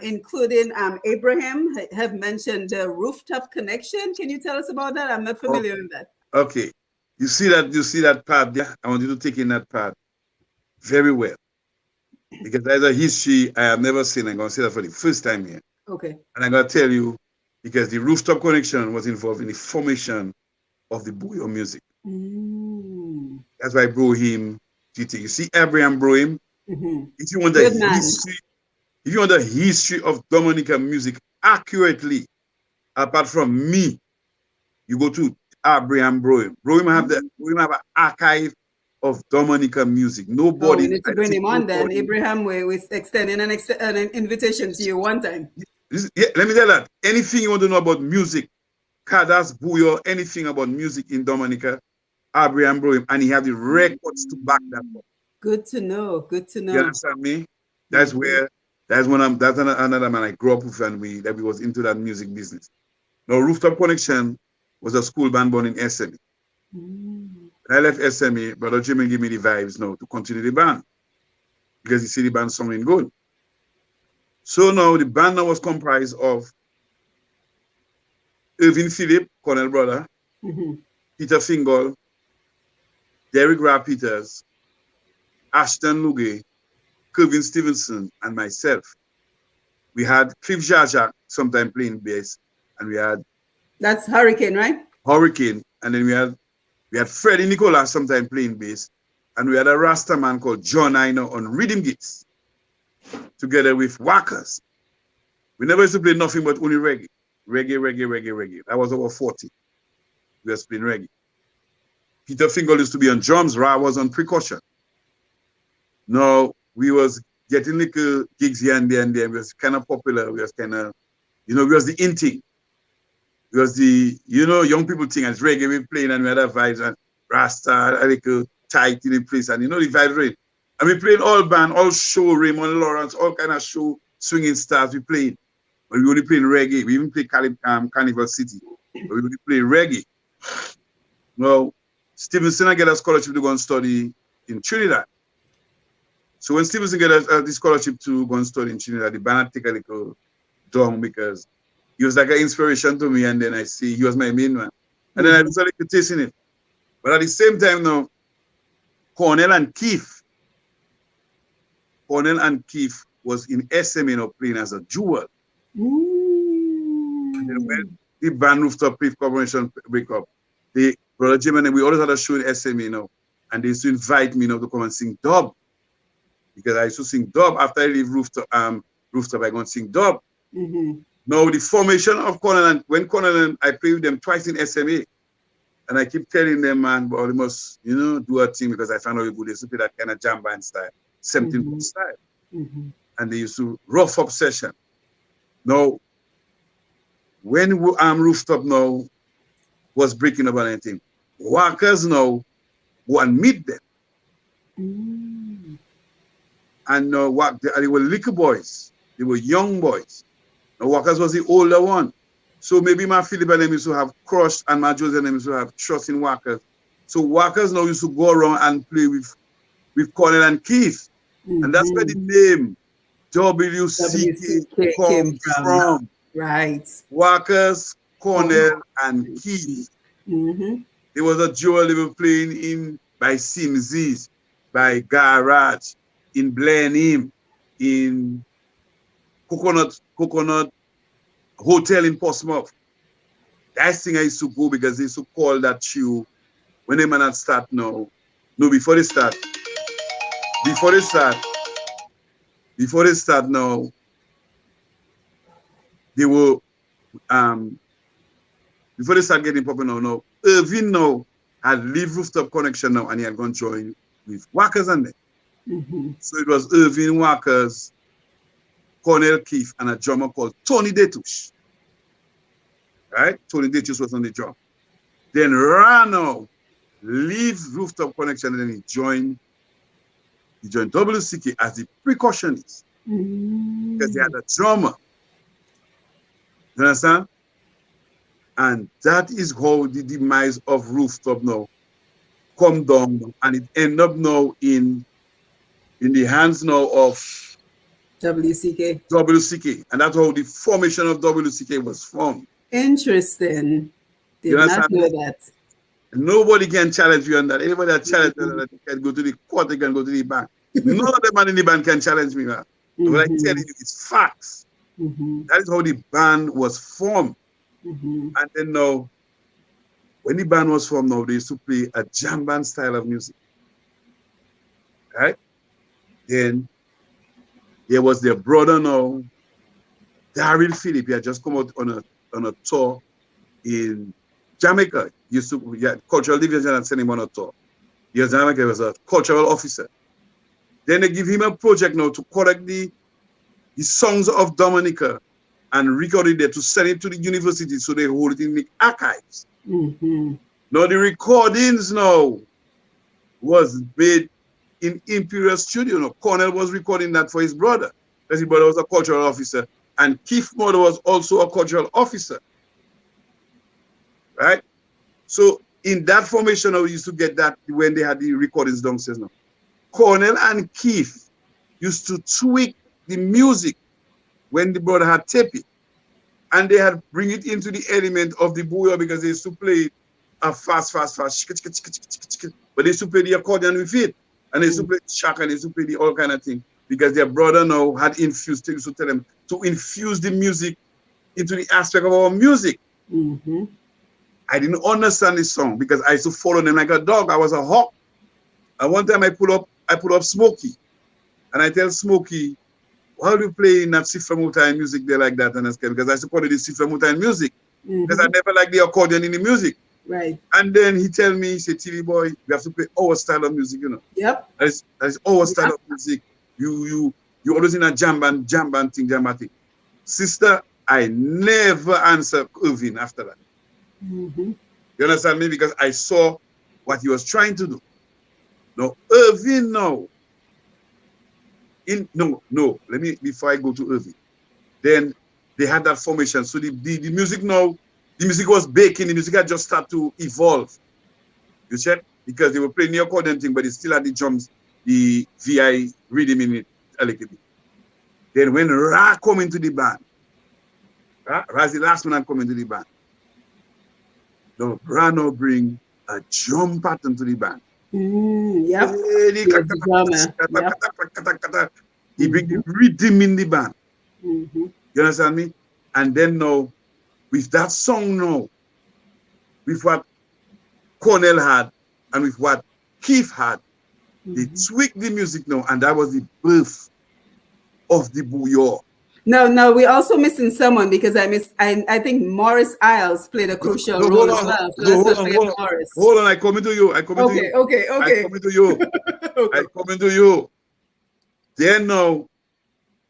Speaker 2: including Abraham, have mentioned the rooftop connection. Can you tell us about that? I'm not familiar with that.
Speaker 3: Okay. You see that part there? I want you to take in that part very well. Because there's a history I have never seen. I'm going to say that for the first time here.
Speaker 2: Okay.
Speaker 3: And I'm going to tell you, because the rooftop connection was involved in the formation of the Bouyon music.
Speaker 2: Mm.
Speaker 3: That's why I brought him to you. You see Abraham brought him.
Speaker 2: Mm-hmm.
Speaker 3: If you want
Speaker 2: Good man.
Speaker 3: the history of Dominica music accurately, apart from me, you go to Abraham Brohim. Brohim have an archive of Dominica music. Nobody.
Speaker 2: We need to bring him on then. Abraham, we're extending an invitation to you one time.
Speaker 3: Let me tell you that. Anything you want to know about music, Kadas, Bouyon, anything about music in Dominica, Abraham Brohim, and he have the records to back that up.
Speaker 2: Good to know. Good to know.
Speaker 3: You understand me? That's another man I grew up with, and we was into that music business. Now, Rooftop Connection was a school band born in SME. When I left SME, Brother Jimmy gave me the vibes now to continue the band because he see the band sounding good. So now the band now was comprised of Irvin Philip, Cornell brother, Peter Fingal, Derek Ra Peters, Ashton Luge, Kevin Stevenson, and myself. We had Cliff Jajak sometime playing bass, and we had
Speaker 2: that's Hurricane, right?
Speaker 3: Hurricane, and then we had Freddie Nicolas sometime playing bass, and we had a Rasta man called John Aino on rhythm gigs, together with Wackers. We never used to play nothing but only reggae. Reggae. That was over 40. We were playing reggae. Peter Fingal used to be on drums, Ra was on percussion. Now, we was getting little gigs here and there, we was kind of popular, we was kind of, we was the in thing. We was the, young people thing, as reggae we playing, and we had a vibes, and Rasta, a little tight in the place, and the vibes right. And we played all band, all show, Raymond Lawrence, all kind of show, swinging stars we played. But we only played reggae. We even played Carnival City. But we only played reggae. Well, Stevenson get a scholarship to go and study in Trinidad. So when Stevenson get the scholarship to go and study in Trinidad, the band take a little down because he was like an inspiration to me, and then I see he was my main man. And then I started tasting it. But at the same time now, Cornell and Keith was in SMA playing as a jewel. And then when the band Rooftop Cliff Corporation break up, the Brother Jim and we always had a show in SMA and they used to invite me to come and sing dub. Because I used to sing dub after I leave Rooftop, I go and sing dub. Now the formation of Cornell and I played with them twice in SMA. And I keep telling them, man, but they must, do a thing because I found out we used to play that kind of jam band style, 17 style. And they used to rough up session. Now, when Rooftop now was breaking up and anything, workers now go and meet them. And they were little boys. They were young boys. Now, workers was the older one. So maybe my Philip and them used to have crushed, and my Joseph and them used to have trust in workers. So workers now used to go around and play with Cornell and Keith. And that's where the name WCK came from.
Speaker 2: Right.
Speaker 3: Workers, Cornell, and Keith. There was a duo they were playing in by Simsies, by Garage, in Blenheim, in Coconut Hotel in Portsmouth. That thing I used to go because they used to call that show when they man had start now. No, before they start now, they were before they start getting popular now, Irving now had leave Rooftop Connection now, and he had gone join with Walkers and them. So it was Irving, Walkers, Cornell Keith, and a drummer called Tony Detush. Right? Tony Detush was on the drum. Then Rano leave Rooftop Connection, and then he joined WCK as the percussionist. Because they had a drummer. You understand? And that is how the demise of Rooftop now come down, and it end up now in the hands now of WCK. And that's how the formation of WCK was formed.
Speaker 2: Interesting. Did not know that.
Speaker 3: Nobody can challenge you on that. Anybody that challenges that can go to the court, they can go to the bank. None of the man in the band can challenge me, man. What I tell you, it's facts. That is how the band was formed. And then now, when the band was formed now, they used to play a jam band style of music. Right? Then there was their brother now, Daryl Phillip. He had just come out on a tour in Jamaica. He had cultural division and sent him on a tour. He was Jamaica, he was a cultural officer. Then they give him a project now to collect the songs of Dominica and record it there to send it to the university so they hold it in the archives. Now the recordings now was made in Imperial Studio. Now Cornell was recording that for his brother, because his brother was a cultural officer, and Keith's mother was also a cultural officer. Right? So in that formation, now we used to get that when they had the recordings downstairs now. Cornell and Keith used to tweak the music when the brother had tape it, and they had bring it into the element of the Bouyon, because they used to play a fast, but they used to play the accordion with it, and they used to play shaka, and they used to play the all kind of thing, because their brother now had infused, they used to tell them to infuse the music into the aspect of our music. I didn't understand this song because I used to follow them like a dog. I was a hawk. And one time I put up Smokey, and I tell Smokey, why are you playing that Sifra music there like that? And I said, because I support the Sifra music, because I never liked the accordion in the music.
Speaker 2: Right.
Speaker 3: And then he tell me, he said, TV boy, you have to play our style of music, you know.
Speaker 2: Yep.
Speaker 3: That is our style of music. You always in a jam band thing. Sister, I never answered Irving after that. You understand me? Because I saw what he was trying to do. Now, Irving now, let me, before I go to Irving, then they had that formation. So the music now, the music was baking, the music had just started to evolve. You check? Because they were playing the accordion thing, but it still had the drums, the VI rhythm in it a little bit. Then when Ra come into the band, Ra's the last one come into the band. Now Ra now bring a drum pattern to the band.
Speaker 2: Yep.
Speaker 3: He bring the rhythm in the band. You understand me? And then now, with that song now, with what Cornell had and with what Keith had, they tweaked the music now, and that was the birth of the Bouyon.
Speaker 2: No, we're also missing someone, because I think Morris Isles played a crucial role as well.
Speaker 3: Hold on, I come into you. I come into you. Then now,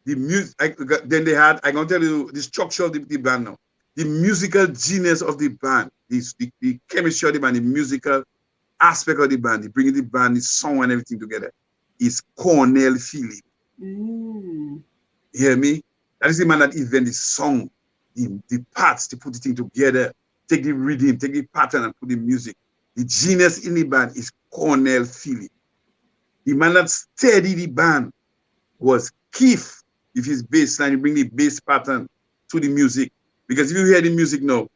Speaker 3: the music, then they had, I'm going to tell you the structure of the band now. The musical genius of the band, the chemistry of the band, the musical aspect of the band, the bringing the band, the song and everything together, is Cornell Phillip. You hear me? That is the man that invented the song, the parts, to put the thing together, take the rhythm, take the pattern and put the music. The genius in the band is Cornell Phillip. The man that steadied the band was Keith, with his bass line, he bring the bass pattern to the music. Because if you hear the music now,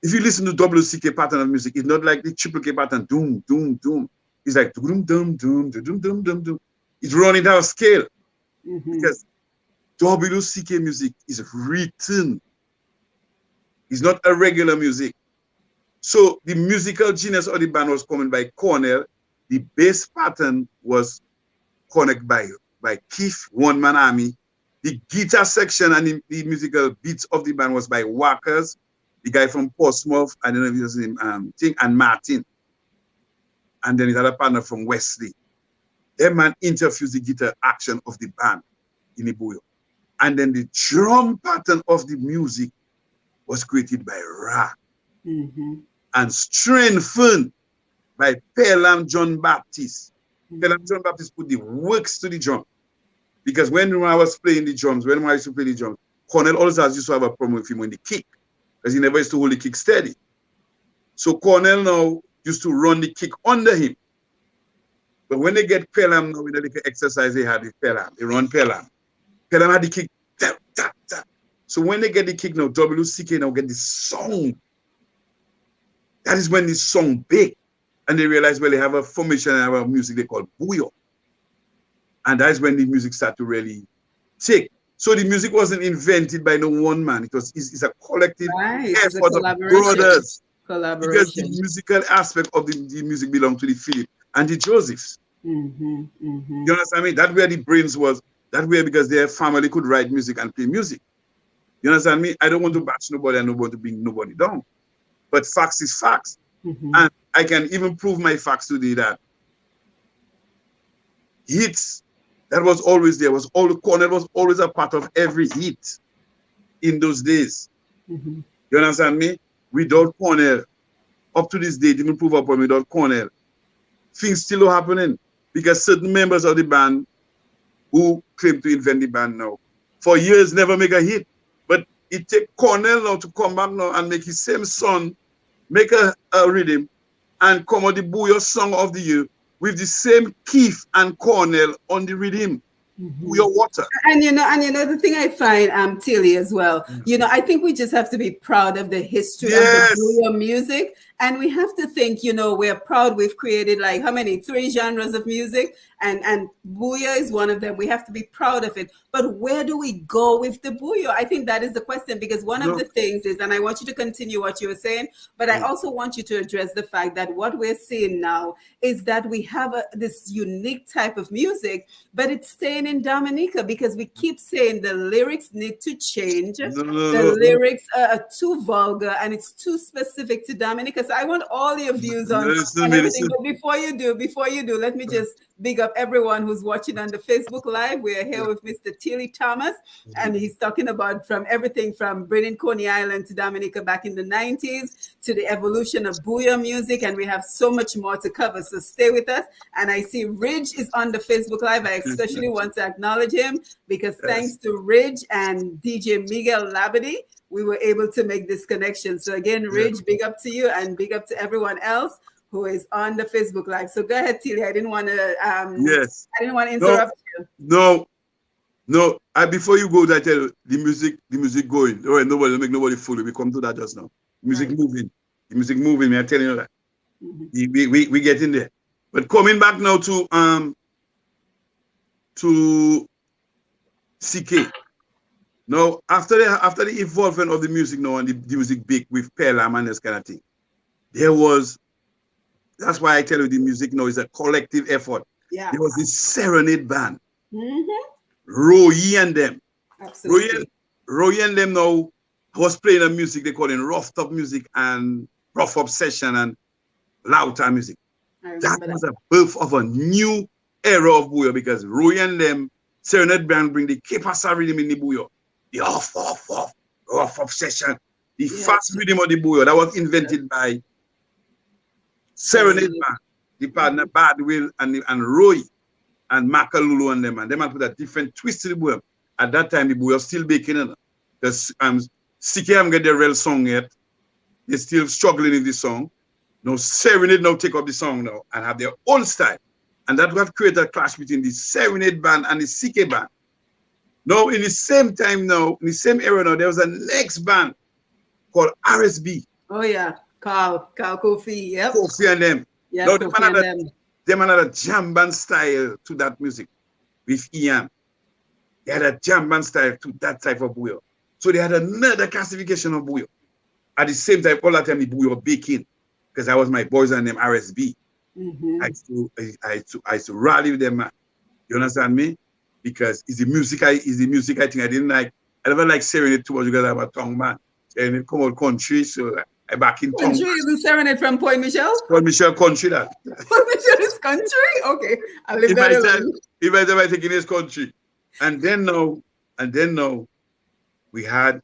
Speaker 3: if you listen to WCK pattern of music, it's not like the triple K pattern, doom, doom, doom. It's like doom, doom, doom, doom, doom, doom, doom. It's running down scale. Because WCK music is written. It's not a regular music. So the musical genius of the band was coming by Cornell. The bass pattern was connected by Keith, One Man Army. The guitar section and the musical beats of the band was by Walkers. the guy from Portsmouth, I don't know if he was his name, and Martin. And then he had a partner from Wesley. That man interfused the guitar action of the band in the Bouyon. And then the drum pattern of the music was created by Ra. And strengthened by Pelham John Baptist. Pelham John Baptist put the works to the drum. Because when I was playing the drums, when I used to play the drums, Cornell always used to have a problem with him when he kick. Because he never used to hold the kick steady. So Cornell now used to run the kick under him. But when they get Pelham now with the little exercise they had with Pelham, they run Pelham. Pelham had the kick, tap, tap, tap. So when they get the kick now, WCK now get the song. That is when the song big. And they realize, well, they have a formation and have a music they call Bouyon. And that's when the music started to really take. So the music wasn't invented by no one man. It's a collective effort of brothers. Because the musical aspect of the music belonged to the Philip and the Josephs. You understand me? That's where the brains was. That way because their family could write music and play music. You understand me? I don't want to bash nobody and don't want to bring nobody down. But facts is facts. And I can even prove my facts today that hits that was always there, Cornell was always a part of every hit in those days. You understand me? Without Cornell, up to this day, it even prove up on without Cornell, things still are happening because certain members of the band who claim to invent the band now, for years never make a hit. But it take Cornell now to come back now and make his same son, make a rhythm, and come out the Bouyon Song of the Year with the same Keith and Cornell on the rhythm. Your water.
Speaker 2: And you know the thing I find Tilly as well, I think we just have to be proud of the history of the Bouyon music, and we have to think, we're proud we've created like how many 3 genres of music, and Bouyon is one of them. We have to be proud of it. But where do we go with the Bouyon? I think that is the question, because one of the things is, and I want you to continue what you were saying, but I also want you to address the fact that what we're seeing now is that we have this unique type of music, but it's staying in Dominica because we keep saying the lyrics need to change. The lyrics are too vulgar and it's too specific to Dominica. So I want all your views on everything. But before you do, let me just big up everyone who's watching on the Facebook Live. We are here with Mr. Tilly Thomas, and he's talking about from everything from bringing Coney Island to Dominica back in the 90s to the evolution of Bouyon music, and we have so much more to cover. So stay with us. And I see Ridge is on the Facebook Live. I especially want to acknowledge him because thanks to Ridge and DJ Miguel Labadie, we were able to make this connection. So again, Ridge, big up to you and big up to everyone else who is on the Facebook Live. So go ahead, Tilly. I didn't want to I didn't want to interrupt you.
Speaker 3: No. Before you go, I tell you, the music going. All right, nobody make nobody fool. We come to that just now. Music moving. The music moving, I'm telling you that. We get in there. But coming back now to CK. Now, after the evolvement of the music now and the music big with Pelham and this kind of thing, that's why I tell you the music now is a collective effort. Yeah. There was this serenade band. Roy and them. Absolutely. Roy and them now was playing a music they call it rough top music and rough obsession and loud time music. That was a birth of a new era of Bouyon because Roy and them serenade band bring the Kepasa rhythm in the Bouyon. The off, rough obsession. The fast rhythm of the Bouyon that was invented by Serenade Man, the partner Badwill and Roy and Makalulu and them had put a different twist to the Bouyon. At that time, the Bouyon still baking in. Because CK haven't get their real song yet. They're still struggling in this song. Now Serenade now take up the song now and have their own style. And that would create a clash between the Serenade band and the CK band. Now, in the same time now, in the same era now, there was a next band called RSB.
Speaker 2: Oh, yeah. Carl Kofi, yep.
Speaker 3: Kofi and them.
Speaker 2: Yeah,
Speaker 3: now, them another jam band style to that music with Ian. They had a jam band style to that type of Bouyon. So they had another classification of Bouyon. At the same time, all that time, the Bouyon baking, because that was my boys and them RSB. I used to rally with them, man. You understand me? Because it's the music I think I didn't like. I never like Serenade too much because I have a tongue, man. and it come out country. So I back in town.
Speaker 2: Country isn't serenade from Point Michelle?
Speaker 3: Point Michelle country that.
Speaker 2: Point Michelle is country? Okay, I'll leave that alone.
Speaker 3: If I ever take in his country. And then now, we had,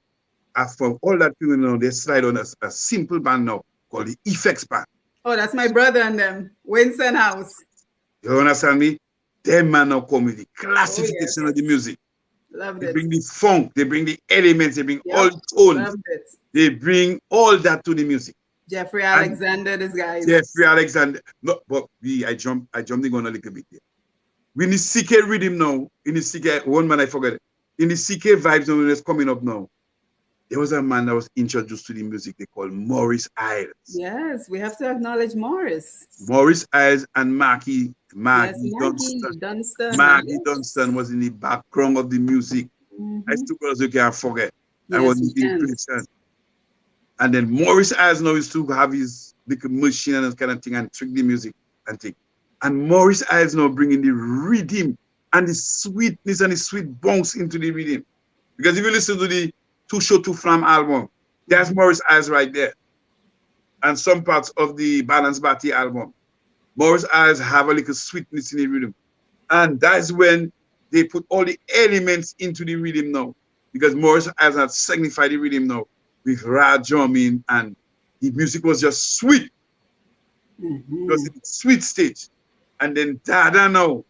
Speaker 3: from all that people know, they slide on a simple band now called the Effects Band.
Speaker 2: Oh, that's my brother and them. Winston House.
Speaker 3: You understand me? Them man now come with the classification of the music.
Speaker 2: Loved
Speaker 3: they
Speaker 2: it.
Speaker 3: bring the funk, they bring the elements, they bring all tones.
Speaker 2: Loved it.
Speaker 3: They bring all that to the music.
Speaker 2: Jeffrey Alexander, this guy.
Speaker 3: Jeffrey Alexander. No, but I jumped the gun a little bit here. We need CK rhythm now. In the CK, one man I forgot it. In the CK vibes when it's coming up now, there was a man that was introduced to the music they call Maurice Isles.
Speaker 2: Yes, we have to acknowledge Morris.
Speaker 3: Maurice Isles and Maggie
Speaker 2: Dunstan.
Speaker 3: Maggie Dunstan was in the background of the music. I still you can't forget. I was inspiration. And then Maurice Isles now used to have his little machine and that kind of thing and trick the music and thing. And Maurice Isles now bringing the rhythm and the sweetness and the sweet bounce into the rhythm. Because if you listen to the Two Show Two Flam album, there's Maurice Isles right there. And some parts of the Balance Batty album. Maurice Isles have a little sweetness in the rhythm. And that's when they put all the elements into the rhythm now. Because Maurice Isles had signified the rhythm now with raw drumming, and the music was just sweet. It was in the sweet stage. And then Dada now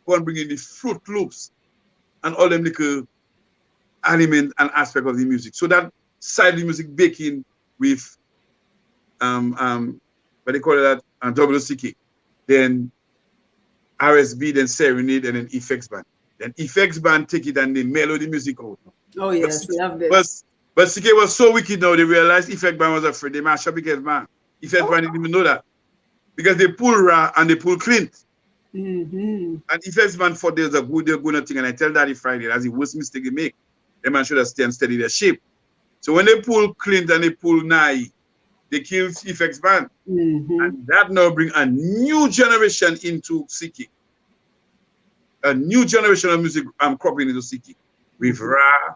Speaker 3: go and bring in the Fruit Loops and all them little element and aspect of the music. So that side of the music baking with what they call that WCK, then RSB, then Serenade, and then Effects Band. Then Effects Band take it and they mellow the music out.
Speaker 2: Oh yes, love this.
Speaker 3: But CK was so wicked now, they realized Effect Band was afraid. They mashed up Effect Band. Effect Band didn't even know that. Because they pull Ra and they pull Clint. And Effects Band for there's a good thing, and I tell Daddy Friday, that's the worst mistake they make. They man should have stayed steady their shape. So when they pull Clint and they pull Nai, they kill Effects Band. And that now bring a new generation into CK. A new generation of music cropping into CK. With Ra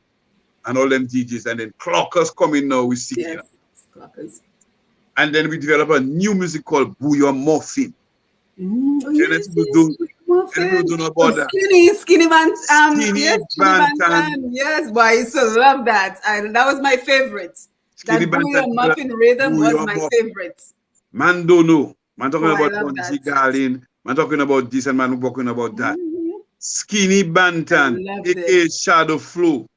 Speaker 3: and all them DJs, and then Clockers coming now with CK.
Speaker 2: Yes, Clockers.
Speaker 3: And then we develop a new music called Bouyon Muffin.
Speaker 2: Yes,
Speaker 3: don't know about that.
Speaker 2: Skinny Banton.
Speaker 3: Skinny Banton.
Speaker 2: Yes, boy, I used to love that. That was my favorite. That Bouyon Muffin rhythm was my favorite.
Speaker 3: Man don't know. Man talking about Bonji Garlin. Man talking about this and man talking about that. Skinny Banton, aka Shadow Flow,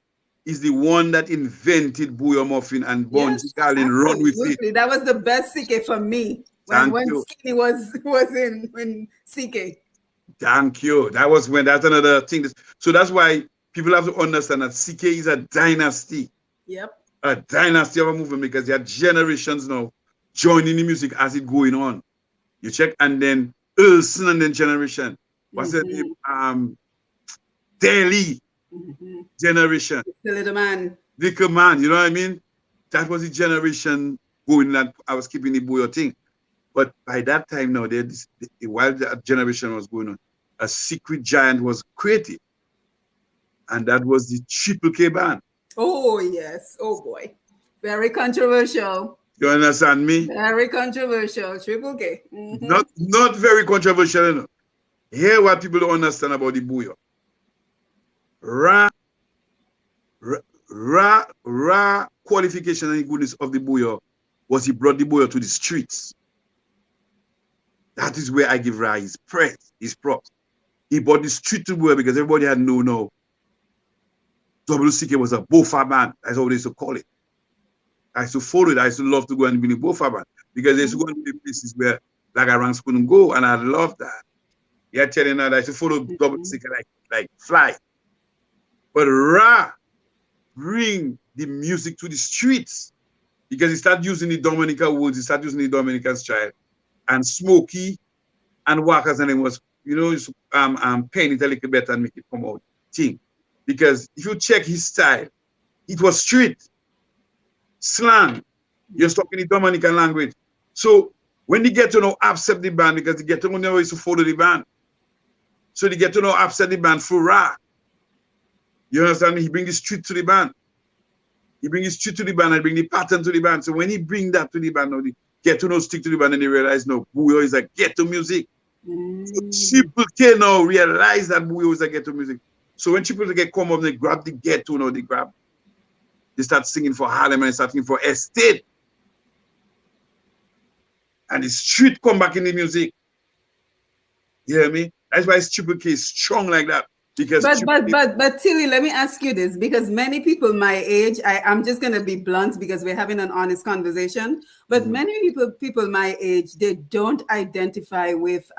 Speaker 3: is the one that invented Bouyon Muffin, and Bonji Garlin run with it.
Speaker 2: That was the best CK for me. When Skinny was in CK.
Speaker 3: Thank you. That's another thing. So that's why people have to understand that CK is a dynasty.
Speaker 2: Yep.
Speaker 3: A dynasty of a movement, because there are generations now joining the music as it going on. You check, and then Ulson and then generation. What's the name? Daily generation.
Speaker 2: The little man.
Speaker 3: Little man, you know what I mean? That was the generation going that I was keeping the Bouyon thing. But by that time now, while that generation was going on, a secret giant was created. And that was the Triple K band.
Speaker 2: Oh, yes. Oh, boy. Very controversial.
Speaker 3: You understand me?
Speaker 2: Very controversial. Triple K.
Speaker 3: Not very controversial. You know. Here what people don't understand about the Bouyon. Ra qualification and the goodness of the Bouyon was he brought the Bouyon to the streets. That is where I give Ra his praise, his props. He brought the street to Bouyon because everybody had known WCK was a Bofa band. That's how they used to call it. I used to follow it. I used to love to go and be in the Bofa band because they used to go to the places where Laga ranks couldn't go, and I loved that. You're telling her that I used to follow WCK like fly. But Ra bring the music to the streets because he started using the Dominica words, he started using the Dominican style, and Smokey and Walkers, and it was, paint it a little better and make it come out thing. Because if you check his style, it was street, slang. You're talking the Dominican language. So when they get to know accept the band, because they get to know ways to follow the band. So they get to know accept the band through Ra. You understand me? He bring the street to the band. He bring his street to the band and bring the pattern to the band. So when he bring that to the band, now the ghetto no stick to the band and they realize no, Bouyon is a ghetto music. So Triple K now realize that Bouyon is a ghetto music. So when Triple K come up, they grab the ghetto, now they start singing for Harlem and start singing for Estate. And the street come back in the music. You hear me? That's why Triple K is strong like that. Because
Speaker 2: but Tilly, let me ask you this, because many people my age, I'm just gonna be blunt because we're having an honest conversation. But many people my age, they don't identify with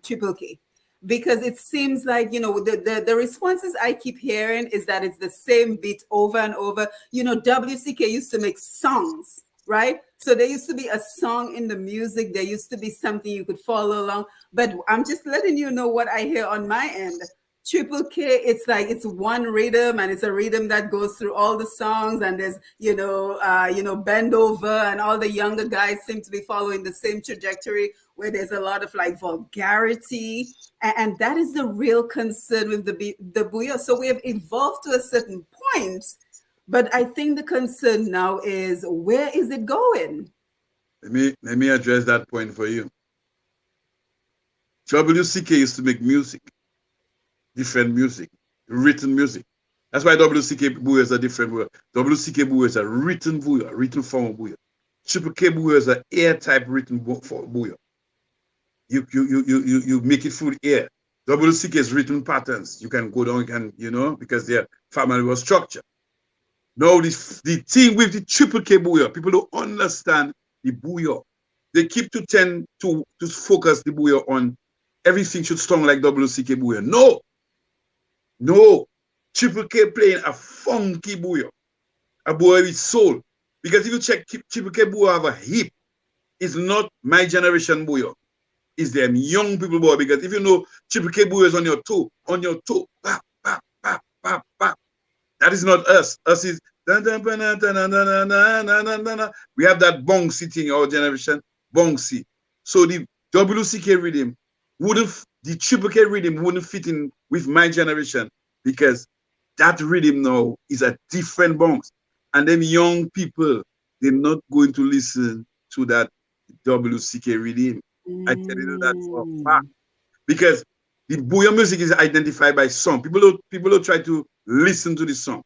Speaker 2: Triple K, because it seems like, you know, the responses I keep hearing is that it's the same beat over and over. You know, WCK used to make songs, right? So there used to be a song in the music. There used to be something you could follow along. But I'm just letting you know what I hear on my end. Triple K, it's like it's one rhythm, and it's a rhythm that goes through all the songs, and there's bend over, and all the younger guys seem to be following the same trajectory where there's a lot of like vulgarity, and that is the real concern with the Bouyon. So we have evolved to a certain point, but I think the concern now is, where is it going?
Speaker 3: Let me address that point for you. WCK used to make music. Different music, written music. That's why WCK Bouyon is a different word. WCK Bouyon is a written Bouyon, a written form of Bouyon. Triple K Bouyon is an air type written for Bouyon. You make it through the air. WCK is written patterns. You can go down, because their family was structured. Now the thing with the Triple K Bouyon, people don't understand the Bouyon. They keep to tend to focus the Bouyon on everything should sound like WCK Bouyon. No, Triple K playing a funky Bouyon, a Bouyon with soul. Because if you check Triple K Bouyon have a hip, it's not my generation Bouyon. It's them young people Bouyon. Because if you know Triple K Bouyon is on your toe, bap, bap, bap, bap, bap. That is not us. Us is we have that bouncy thing, our generation, bouncy. So the WCK rhythm the Triple K rhythm wouldn't fit in with my generation, because that rhythm now is a different bounce. And then young people, they're not going to listen to that WCK rhythm. I tell you that for a fact. Because the Bouyon music is identified by song. People don't try to listen to the song.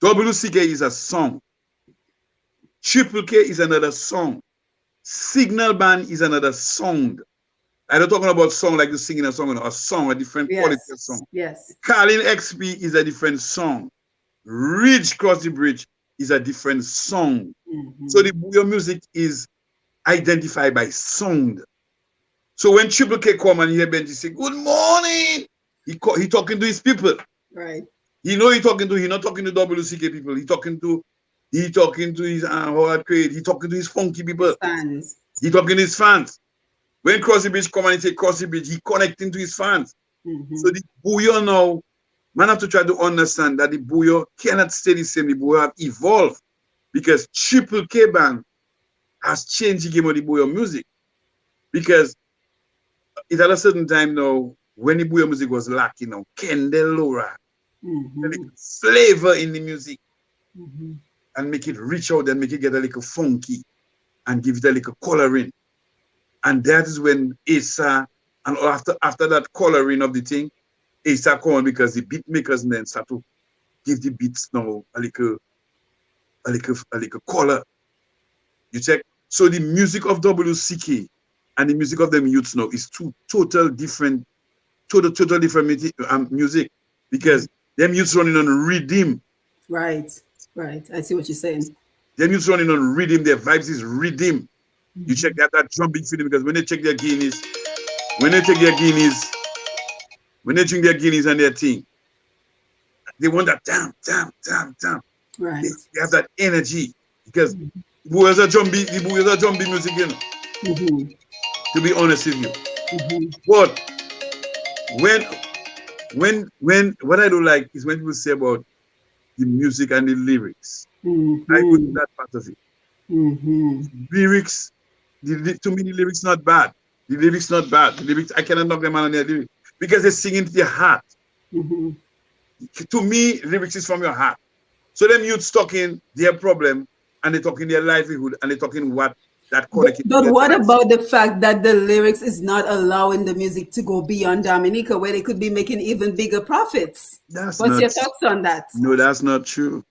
Speaker 3: WCK is a song. Triple K is another song. Signal Band is another song. I'm not talking about song like you're singing a song, a different quality of song.
Speaker 2: Yes.
Speaker 3: Carlin XP is a different song. Ridge Cross the Bridge is a different song. So the Bouyon music is identified by sound. So when Triple K come and hear Benji say, "Good morning," he talking to his people.
Speaker 2: Right.
Speaker 3: He not talking to WCK people. He talking to his Howard Craig. He talking to his funky people.
Speaker 2: Fans.
Speaker 3: He talking to his fans. When Crossy Bridge come and he say Crossy Bridge, he connecting to his fans. So the Bouyon now, man have to try to understand that the Bouyon cannot stay the same. The Bouyon have evolved, because Triple K Band has changed the game of the Bouyon music. Because it at a certain time now, when the Bouyon music was lacking now, Kendelora, flavor in the music, and make it reach out and make it get a little funky, and give it a little coloring. And that is when Asa, and after that coloring of the thing, Asa come on, because the beat makers then start to give the beats now a little color. You check. So the music of WCK and the music of them youths now is two total different music, because them youths running on rhythm.
Speaker 2: Right. I see what you're saying.
Speaker 3: Them youths running on rhythm. Their vibes is rhythm. You check that drumming feeling, because when they check their Guineas, when they drink their Guineas and their thing, they want that damn.
Speaker 2: Right.
Speaker 3: They have that energy, because the Bouyon are jumbie music, to be honest with you. But when what I don't like is when people say about the music and the lyrics. I go to that part of it. Lyrics, to me, the lyrics not bad. The lyrics, I cannot knock them out on their lyrics, because they sing into your heart. To me, lyrics is from your heart. So them youth stuck in their problem and they talking their livelihood and they talking what that connected to
Speaker 2: But
Speaker 3: their
Speaker 2: what
Speaker 3: lives.
Speaker 2: about the fact that the lyrics is not allowing the music to go beyond Dominica, where they could be making even bigger profits?
Speaker 3: That's
Speaker 2: What's
Speaker 3: not
Speaker 2: your thoughts on that?
Speaker 3: no, that's not true.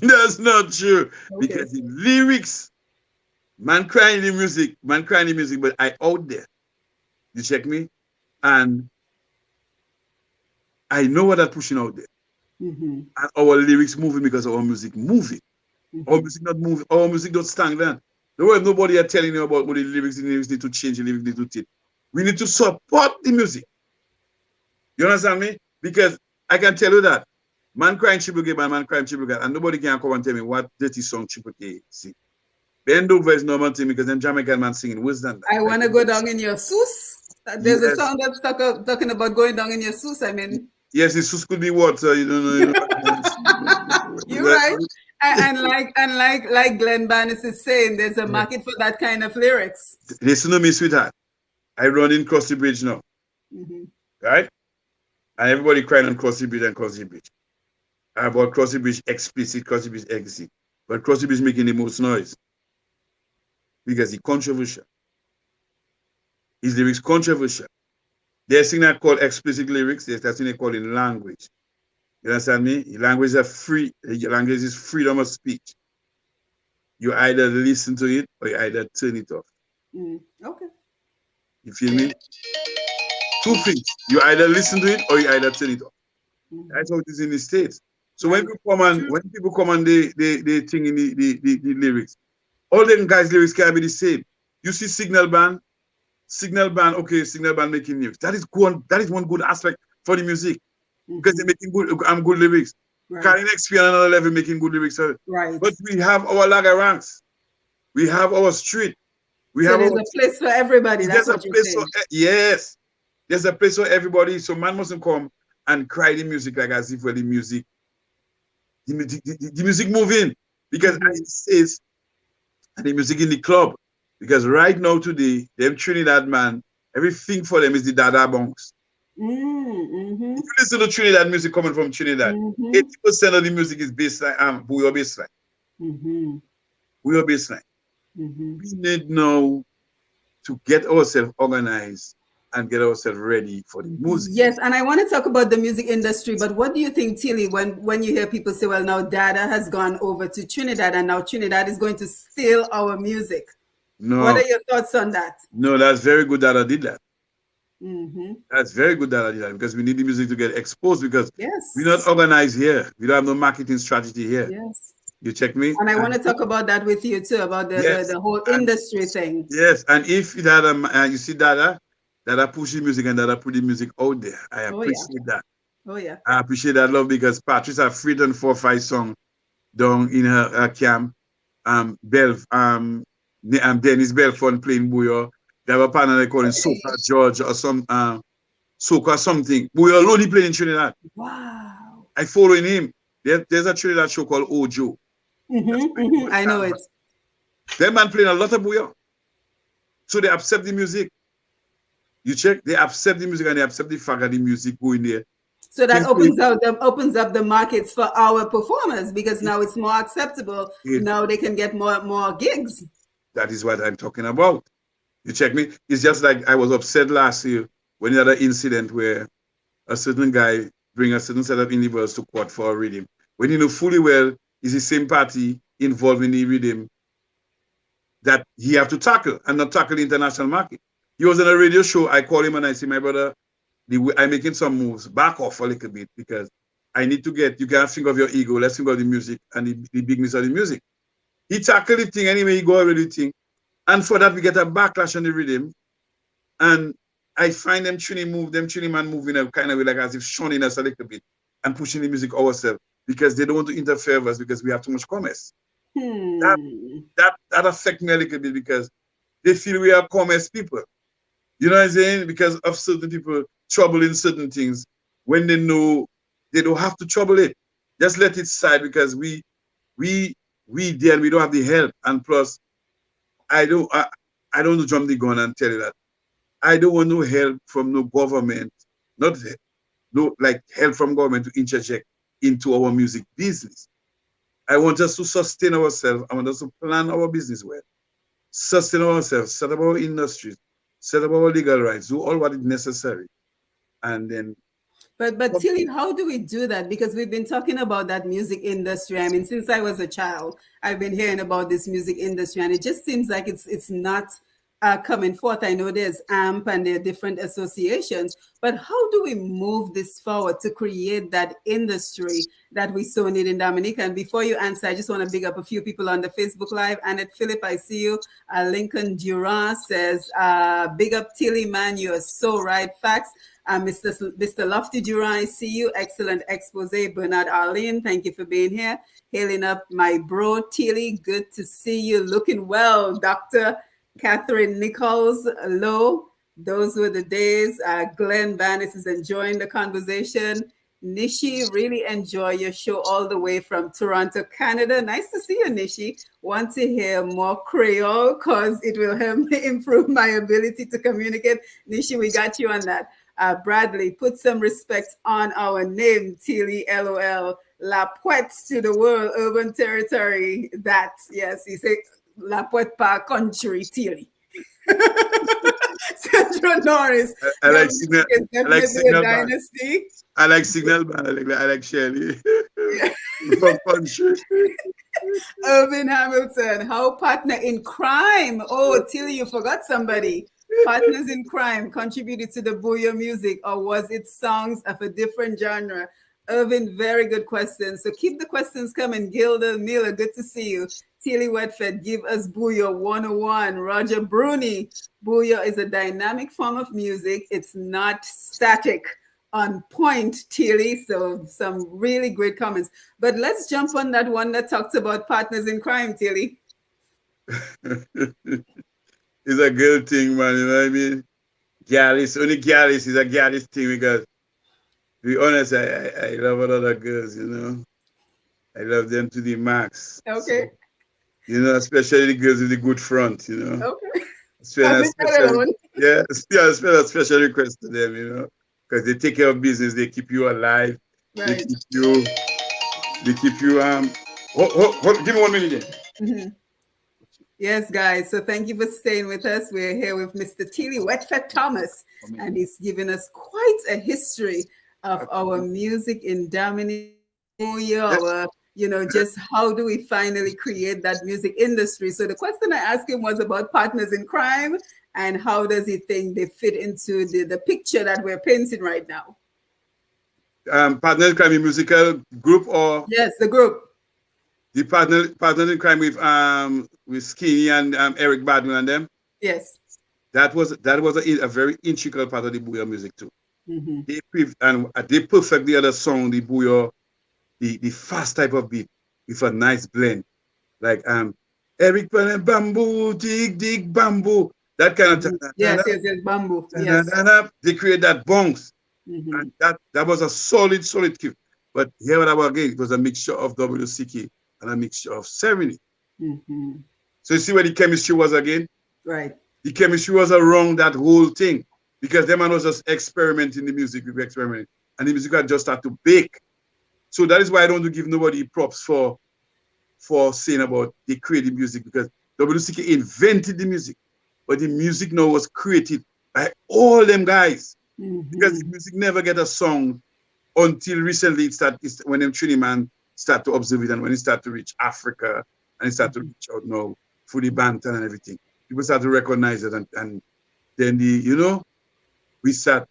Speaker 3: That's not true.
Speaker 2: Okay.
Speaker 3: Because the lyrics, man crying the music, but I out there. You check me? And I know what I'm pushing out there.
Speaker 2: Mm-hmm.
Speaker 3: And our lyrics moving because our music moving.
Speaker 2: Mm-hmm.
Speaker 3: Our music not moving. Our music don't stagnant. There was nobody are telling you about what the lyrics need to change, the lyrics need to change. We need to support the music. You understand me? Because I can tell you that man crying Triple K by man crying Triple K, and nobody can come and tell me what dirty song Triple K sing. Bend over is normal thing because them Jamaican man singing worse than that.
Speaker 2: I want to go down in your sus. There's a
Speaker 3: Yes,
Speaker 2: song that's talking about going down in your sus. I mean,
Speaker 3: yes, it's just could be water. You don't know. You know.
Speaker 2: you're right. And like Glenn Barnes is saying, there's a market for that kind of lyrics.
Speaker 3: Listen to me, sweetheart. I run in Cross the Bridge now,
Speaker 2: Mm-hmm.
Speaker 3: right? And everybody crying on Cross the Bridge and Cross the Bridge. About Cross the Bridge explicit, Cross the Bridge explicit. But Cross the Bridge making the most noise because it's controversial. His lyrics controversial. There's thing that called explicit lyrics. There's that thing they call in language. You understand me? Language is free. Language is freedom of speech. You either listen to it or you either turn it off.
Speaker 2: Okay.
Speaker 3: You feel me? Two things. You either listen to it or you either turn it off. That's how it is in the States. So when people come and they think in the lyrics, all them guys' lyrics can be the same. You see Signal Band, okay, Signal Band making lyrics. That is one good aspect for the music. Because they're making good lyrics.
Speaker 2: Right.
Speaker 3: Carrying XP on another level making good lyrics.
Speaker 2: Right.
Speaker 3: But we have our lager ranks. We have our street.
Speaker 2: So there's a place for everybody. That's what you're saying.
Speaker 3: Yes. There's a place for everybody. So man mustn't come and cry the music like as if the music moving. Because it says the music in the club. Because right now today, them Trinidad man, everything for them is the Dada bongs.
Speaker 2: Mm-hmm.
Speaker 3: If you listen to Trinidad music coming from Trinidad, 80% of the music is baseline, Bouyon baseline. Bouyon baseline. We need now to get ourselves organized and get ourselves ready for the music.
Speaker 2: Yes, and I want to talk about the music industry, but what do you think, Tilly, when you hear people say, well, now Dada has gone over to Trinidad and now Trinidad is going to steal our music?
Speaker 3: No.
Speaker 2: What are your thoughts on that?
Speaker 3: No, that's very good that I did that. That's very good that I did that because we need the music to get exposed because we're not organized here. We don't have no marketing strategy here.
Speaker 2: Yes.
Speaker 3: You check me?
Speaker 2: And I want to talk about that with you too, about the whole industry thing.
Speaker 3: Yes, and if that you see Dada push the music and Dada put the music out there, I appreciate that.
Speaker 2: Oh yeah.
Speaker 3: I appreciate that love because Patrice have written 4 or 5 songs down in her camp. Dennis Belfont playing Bouyon. They have a partner they call him Soca George or some Soca something. Bouyon alone he playing in Trinidad.
Speaker 2: Wow.
Speaker 3: I following him. There's a Trinidad show called Ojo.
Speaker 2: I know it.
Speaker 3: That man playing a lot of Bouyon. So they accept the music. You check, they accept the music and they accept the fact that the music going there.
Speaker 2: So that opens up the markets for our performers because now it's more acceptable. Now they can get more gigs.
Speaker 3: That is what I'm talking about. You check me? It's just like I was upset last year when there had an incident where a certain guy bring a certain set of individuals to court for a rhythm. When you know fully well it's the same party involved in the rhythm that he have to tackle and not tackle the international market. He was on a radio show. I call him and I say, my brother, I'm making some moves. Back off a little bit because I need to you can't think of your ego. Let's think of the music and the bigness of the music. He tackled the thing anyway, he go over the thing. And for that, we get a backlash on the rhythm. And I find them tuning man moving a kind of way like as if shunning us a little bit and pushing the music ourselves because they don't want to interfere with us because we have too much commerce. That affects me a little bit because they feel we are commerce people. You know what I'm saying? Because of certain people troubling certain things when they know they don't have to trouble it. Just let it slide because we there and we don't have the help. And plus, I don't jump the gun and tell you that. I don't want no help from no government, no help from government to interject into our music business. I want us to sustain ourselves. I want us to plan our business well, sustain ourselves, set up our industries, set up our legal rights, do all what is necessary, and then.
Speaker 2: But Tilly, how do we do that? Because we've been talking about that music industry. I mean, since I was a child, I've been hearing about this music industry, and it just seems like it's not coming forth. I know there's AMP and there are different associations, but how do we move this forward to create that industry that we so need in Dominica? And before you answer, I just want to big up a few people on the Facebook Live. Annette Phillip, I see you. Lincoln Durant says, big up Tilly, man, you are so right. Facts. Mr. Lofty Durant, I see you. Excellent expose. Bernard Arlene, thank you for being here. Hailing up my bro, Tilly. Good to see you. Looking well, Dr. Catherine Nichols. Hello. Those were the days. Glenn Bannis is enjoying the conversation. Nishi, really enjoy your show all the way from Toronto, Canada. Nice to see you, Nishi. Want to hear more Creole because it will help me improve my ability to communicate. Nishi, we got you on that. Bradley, put some respect on our name, Tilly, LOL. La Pointe to the world, urban territory. That, yes, he said La Pointe par country, Tilly. Central Norris.
Speaker 3: I like signal. I like signal.
Speaker 2: Dynasty.
Speaker 3: I like signal. I like Shirley.
Speaker 2: Yeah.
Speaker 3: From country.
Speaker 2: Irvin Hamilton, how partner in crime? Oh, Tilly, you forgot somebody. Partners in crime contributed to the Bouyon music, or was it songs of a different genre? Irvin, very good question. So keep the questions coming. Gilda Miller, good to see you. Tilly Wet Fete, give us Bouyon 101. Roger Bruni, Bouyon is a dynamic form of music. It's not static. On point, Tilly. So some really great comments. But let's jump on that one that talks about partners in crime, Tilly.
Speaker 3: It's a girl thing, man. You know what I mean? Gallus, only Gallus is a Gallus thing because, to be honest, I love a lot of girls, you know. I love them to the max.
Speaker 2: Okay.
Speaker 3: So, you know, especially the girls with the good front, you know.
Speaker 2: Okay.
Speaker 3: Yeah, a special request to them, you know, because they take care of business, they keep you alive,
Speaker 2: right.
Speaker 3: they keep you, give me 1 minute then.
Speaker 2: Mm-hmm. Yes, guys. So thank you for staying with us. We're here with Mr. Tilly Wet Fete Thomas, and he's given us quite a history of our music in Dominica, you know, just how do we finally create that music industry? So the question I asked him was about partners in crime and how does he think they fit into the picture that we're painting right now?
Speaker 3: Partners in crime musical group or?
Speaker 2: Yes, the group.
Speaker 3: The partners in crime with Skinny and Eric Badman and them.
Speaker 2: Yes.
Speaker 3: That was a very integral part of the Bouyon music too.
Speaker 2: Mm-hmm.
Speaker 3: They perfectly had a song, the Bouyon, the fast type of beat with a nice blend. Like Eric Badman, bamboo, dig bamboo. That kind of
Speaker 2: yes, bamboo. Yes.
Speaker 3: They create that bounce.
Speaker 2: Mm-hmm.
Speaker 3: And that was a solid cue. But here again, it was a mixture of WCK and a mixture of ceremony.
Speaker 2: Mm-hmm.
Speaker 3: So you see where the chemistry was again?
Speaker 2: Right.
Speaker 3: The chemistry was around that whole thing because the man was just experimenting the music, we were experimenting, and the music had just started to bake. So that is why I don't give nobody props for saying about they created music because WCK invented the music, but the music now was created by all them guys.
Speaker 2: Mm-hmm.
Speaker 3: Because the music never get a song until recently when them Trini man start to observe it and when it start to reach Africa and it start to reach out now for the Banton and everything. People start to recognize it and then we start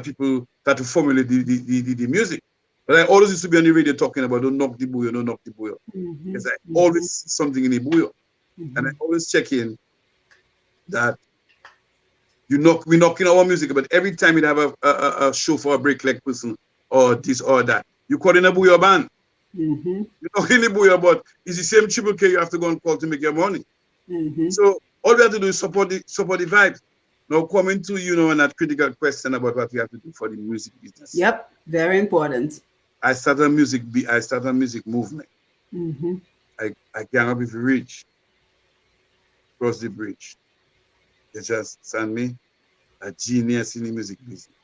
Speaker 3: people start to formulate the music. But I always used to be on the radio talking about don't knock the Bouyon.
Speaker 2: Mm-hmm.
Speaker 3: Because I always see something in the Bouyon.
Speaker 2: Mm-hmm.
Speaker 3: And I always check in that we knock in our music, but every time you have a show for a break leg person or this or that, you call in a Bouyon band.
Speaker 2: Mm-hmm.
Speaker 3: You knock in the Bouyon, but it's the same triple K you have to go and call to make your money.
Speaker 2: Mm-hmm.
Speaker 3: So all we have to do is support the vibes. Now coming to on that critical question about what we have to do for the music business.
Speaker 2: Yep, very important.
Speaker 3: I started a music movement.
Speaker 2: Mm-hmm.
Speaker 3: I gang up with Rich, cross the bridge. They just send me a genius in the music business.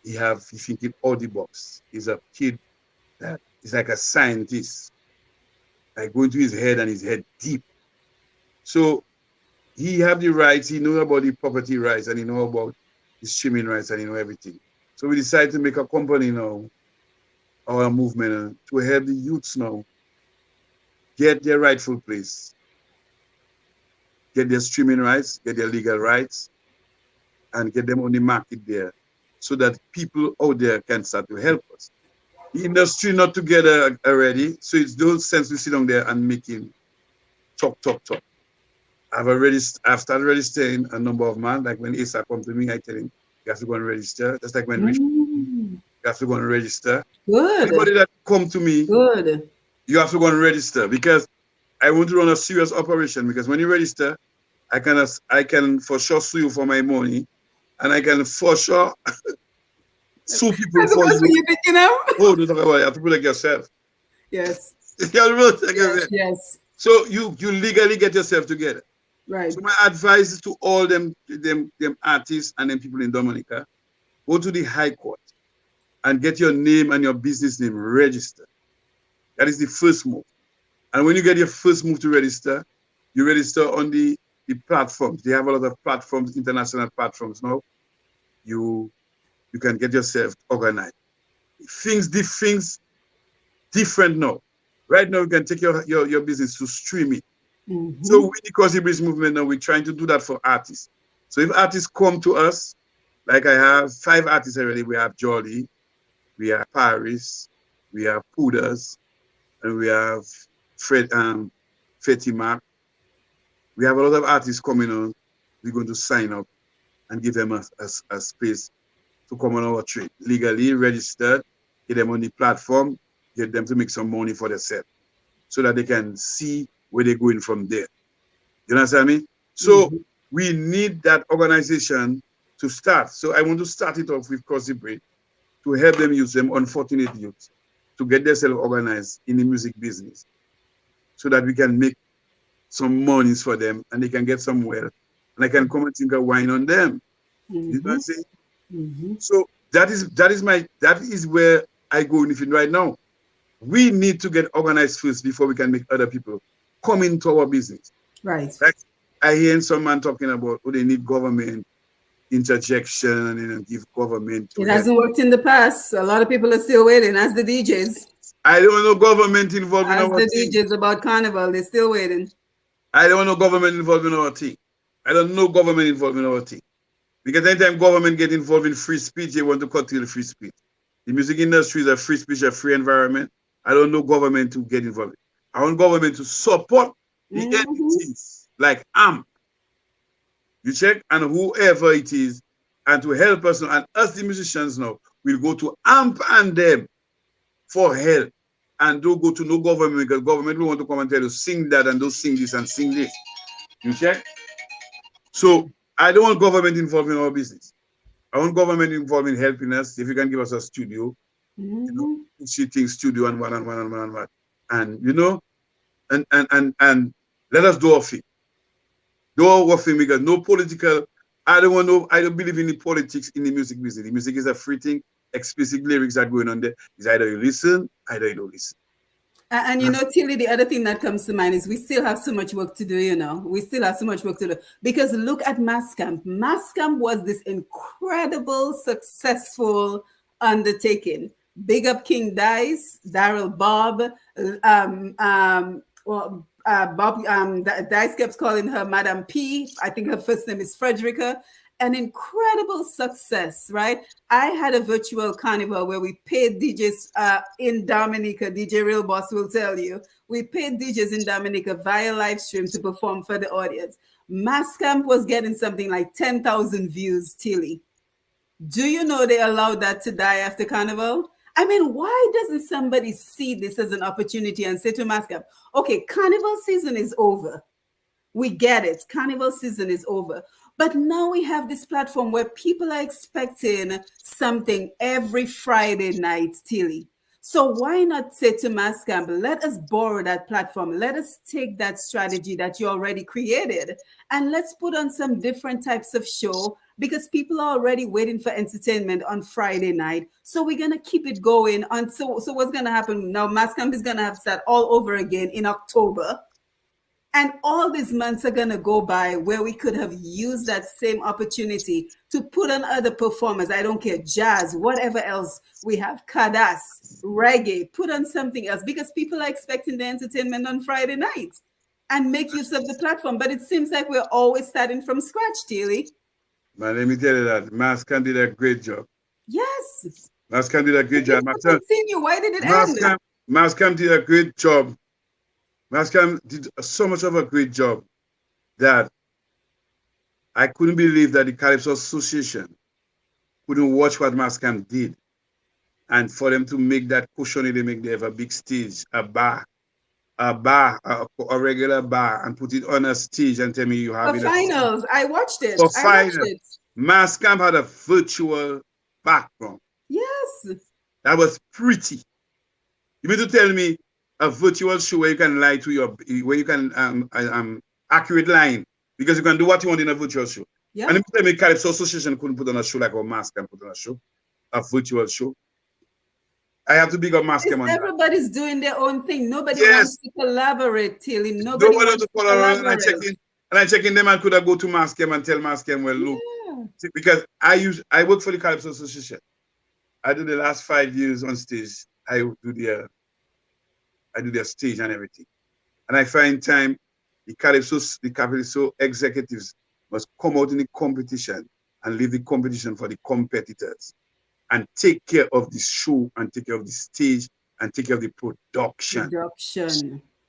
Speaker 3: He think it all the box. He's a kid that He's like a scientist. I go into his head and his head deep. So he have the rights, he know about the property rights, and he know about the streaming rights, and he know everything. So we decided to make a company now, our movement, to help the youths now get their rightful place, get their streaming rights, get their legal rights, and get them on the market there, so that people out there can start to help us. The industry not together already, so it's no sense to sit down there and making talk. I've started registering a number of men. Like when Asa come to me, I tell him, you have to go and register. Just like when Rich, you have to go and register.
Speaker 2: Good.
Speaker 3: Anybody that come to me,
Speaker 2: Good.
Speaker 3: you have to go and register, because I want to run a serious operation. Because when you register, I can for sure sue you for my money, and I can for sure sue people
Speaker 2: That's the
Speaker 3: for
Speaker 2: first thing
Speaker 3: you.
Speaker 2: you're thinking of?
Speaker 3: Oh, don't talk about it. You have to protect yourself.
Speaker 2: Yes.
Speaker 3: You have to protect yourself.
Speaker 2: Yes.
Speaker 3: So you legally get yourself together.
Speaker 2: Right.
Speaker 3: So my advice is to all them artists and them people in Dominica, go to the High Court and get your name and your business name registered. That is the first move. And when you get your first move to register, you register on the platforms. They have a lot of platforms, international platforms now. You can get yourself organized. Things different now. Right now, you can take your business to stream it. So with the Cozy Breeze movement now, we're trying to do that for artists. So if artists come to us, like I have 5 artists already. We have Jolly, we have Paris, we have Pooders, and we have Fetty Mark. We have a lot of artists coming on. We're going to sign up and give them a space to come on our trade. Legally registered, get them on the platform, get them to make some money for themselves, so that they can see where they're going from there. You understand me? So we need that organization to start. So I want to start it off with Cozy Breeze to help them use them unfortunate youths to get themselves organized in the music business, so that we can make some monies for them and they can get some wealth, and I can come and think of wine on them. You know what I'm saying? So that is where I go in it right now. We need to get organized first before we can make other people come into our business.
Speaker 2: Right.
Speaker 3: Like I hear some man talking about, they need government interjection and give government.
Speaker 2: It hasn't worked in the past. A lot of people are still waiting. As the DJs.
Speaker 3: I don't know government involved in our
Speaker 2: As the
Speaker 3: thing.
Speaker 2: DJs about Carnival, they're still waiting.
Speaker 3: I don't know government involved in our thing. I don't know government involved in our thing. Because anytime government get involved in free speech, they want to curtail free speech. The music industry is a free speech, a free environment. I don't know government to get involved. I want government to support the entities like AMP, you check, and whoever it is, and to help us now. And us, the musicians now, will go to AMP and them for help. And don't go to no government, because government will want to come and tell you, sing that and don't sing this and sing this. You check? So I don't want government involved in our business. I want government involved in helping us. If you can give us a studio, you know, shooting studio and one. And you know, and let us do our thing. Do our thing, because no political, I don't believe in the politics in the music business. The music is a free thing. Explicit lyrics are going on there. It's either you listen, either you don't listen.
Speaker 2: And you know, Tilly, the other thing that comes to mind is we still have so much work to do, you know. We still have so much work to do. Because look at Mascamp. Mascamp was this incredible, successful undertaking. Big up King Dice, Daryl Bob, Dice kept calling her Madam P. I think her first name is Frederica. An incredible success, right? I had a virtual carnival where we paid DJs in Dominica. DJ Real Boss will tell you. We paid DJs in Dominica via live stream to perform for the audience. Mascamp was getting something like 10,000 views, Tilly. Do you know they allowed that to die after carnival? I mean, why doesn't somebody see this as an opportunity and say to Mascamp, okay, carnival season is over. We get it. Carnival season is over. But now we have this platform where people are expecting something every Friday night, Tilly. So why not say to Mascamp, let us borrow that platform. Let us take that strategy that you already created and let's put on some different types of show. because people are already waiting for entertainment on Friday night. So we're gonna keep it going. On so what's gonna happen now? Mass Camp is gonna have to start all over again in October. And all these months are going to go by where we could have used that same opportunity to put on other performers. I don't care, jazz, whatever else we have, kadas, reggae, put on something else, because people are expecting the entertainment on Friday nights and make use of the platform. But it seems like we're always starting from scratch, Tilly.
Speaker 3: Man, let me tell you that Mass Camp did a great job.
Speaker 2: Yes.
Speaker 3: Mass Camp did a great job.
Speaker 2: Continue. Why did it end?
Speaker 3: Mass Camp did a great job. Mass Camp did so much of a great job that I couldn't believe that the Calypso Association couldn't watch what Mass Camp did. And for them to make that cushion, they have a big stage, a regular bar, and put it on a stage and tell me you have it.
Speaker 2: For finals, I watched it.
Speaker 3: For finals, Mass Camp had a virtual background.
Speaker 2: Yes.
Speaker 3: That was pretty. You mean to tell me a virtual show where you can lie to where you can accurate line, because you can do what you want in a virtual show. Yeah. And if you tell me Calypso Association couldn't put on a show like our Mass Camp put on a show, a virtual show, I have to big up Mass Camp on that.
Speaker 2: Everybody's doing their own thing. Nobody wants to collaborate, Tilly. Nobody wants to collaborate.
Speaker 3: And I check in them and could have go to Mass Camp and tell Mass Camp, well, look, because I work for the Calypso Association. I do the last 5 years on stage. I do their stage and everything. And I find time, the Calypso executives must come out in the competition and leave the competition for the competitors and take care of the show and take care of the stage and take care of the production.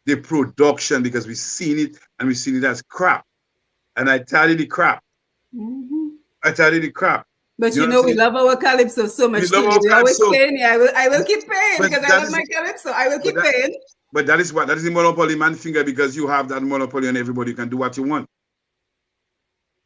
Speaker 3: The production, because we've seen it and we've seen it as crap. And I tell you the crap. I tell you the crap.
Speaker 2: But you know we love our Calypso so much. We always paying. I will keep paying because I love my Calypso. I will keep paying.
Speaker 3: But that is the monopoly man finger, because you have that monopoly on everybody. You can do what you want.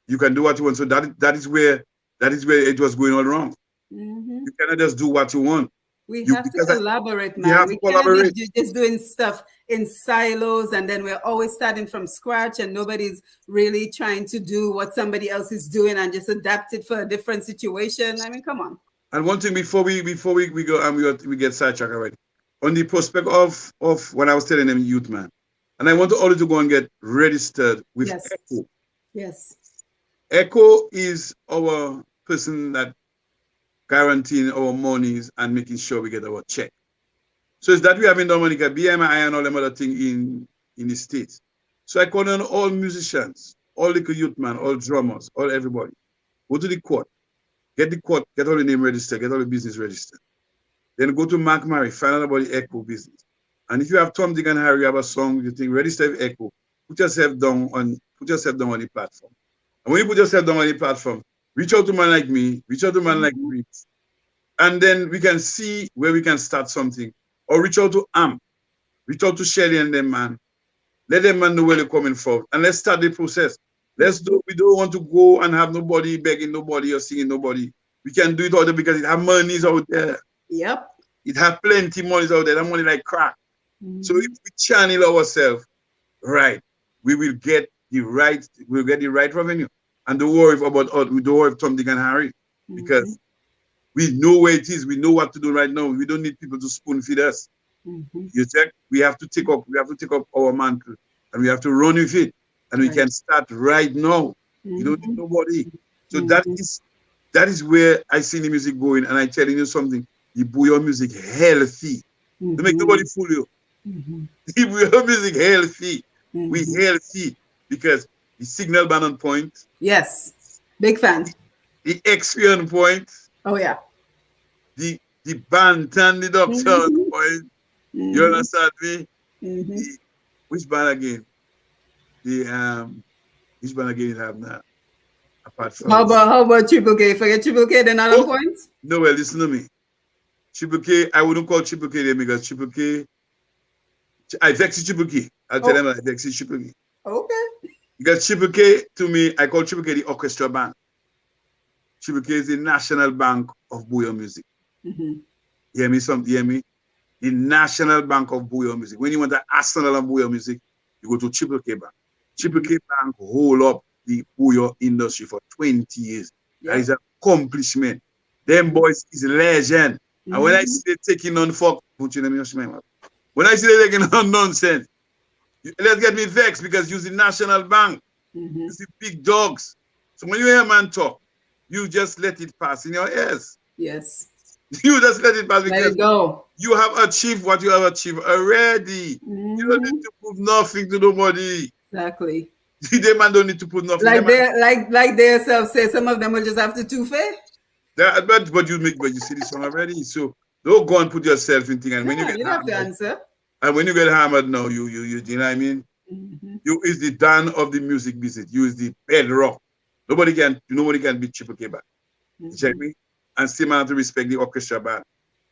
Speaker 3: You can do what you want. So that is where it was going all wrong. You cannot just do what you want.
Speaker 2: We have to collaborate, man. We cannot be just doing stuff in silos, and then we're always starting from scratch, and nobody's really trying to do what somebody else is doing and just adapt it for a different situation. I mean, come on.
Speaker 3: And one thing before we go and we get sidetracked already, on the prospect of what I was telling them, youth man, and I want all to go and get registered with ECHO.
Speaker 2: Yes.
Speaker 3: ECHO is our person that guaranteeing our monies and making sure we get our check. So it's that we have in Dominica, BMI and all them other things in the States. So I call on all musicians, all the youth man, all drummers, all everybody. Go to the court, get all the name registered, get all the business registered. Then go to Mark Murray, find out about the ECHO business. And if you have Tom, Dick, and Harry, you have a song, you think register with ECHO, put yourself down on the platform. And when you put yourself down on the platform, reach out to a man like me, reach out to a man like me, and then we can see where we can start something. Or reach out to AMP, reach out to Shelly and them, man. Let them man know where they're coming from. And let's start the process. We don't want to go and have nobody begging nobody or singing nobody. We can do it all there because it have monies out there.
Speaker 2: Yep.
Speaker 3: It have plenty monies out there. That money like crack. So if we channel ourselves right, we'll get the right revenue. And don't worry about Tom, Dick, and Harry, because we know where it is. We know what to do right now. We don't need people to spoon feed us. You check. We have to take up our mantle, and we have to run with it. And we can start right now. We don't need nobody. So that is where I see the music going. And I'm telling you something. The Bouyon music healthy. Don't make nobody fool you. The Bouyon music healthy. We healthy because the signal band on point.
Speaker 2: Yes. Big fan.
Speaker 3: The XP on point.
Speaker 2: Oh yeah.
Speaker 3: The Banton, the doctor on point. You understand me? Which band again? Which band again you have now? Apart from
Speaker 2: how about Triple K? Forget Triple K, then on point?
Speaker 3: No, well, listen to me. Triple K, I wouldn't call Triple K there because Triple K, I vex Triple K. I'll tell them I vex Triple K.
Speaker 2: Okay.
Speaker 3: Because Triple K, to me, I call Triple K the orchestra band. Triple K is the national bank of Bouyon music. Hear me? The national bank of Bouyon music. When you want the arsenal of Bouyon music, you go to Triple K Bank. Triple K Bank hold up the Bouyon industry for 20 years. That is an accomplishment. Them boys is legend. And when I see they taking on fuck, when I see they taking on nonsense, let's get me vexed because use the National Bank, use the big dogs. So when you hear a man talk, you just let it pass in your ears.
Speaker 2: Yes.
Speaker 3: You just let it pass because
Speaker 2: let it go.
Speaker 3: You have achieved what you have achieved already. You don't need to prove nothing to nobody.
Speaker 2: Exactly.
Speaker 3: The man don't need to prove nothing.
Speaker 2: Like they themselves say, some of them will just have to two-face.
Speaker 3: But you see this song already. So don't go and put yourself in thing. And when you get
Speaker 2: have to answer.
Speaker 3: And when you get hammered now, you know what I mean? You is the Dan of the music business. You is the bedrock. Nobody can beat Triple K band. You check me? And still man have to respect the orchestra band.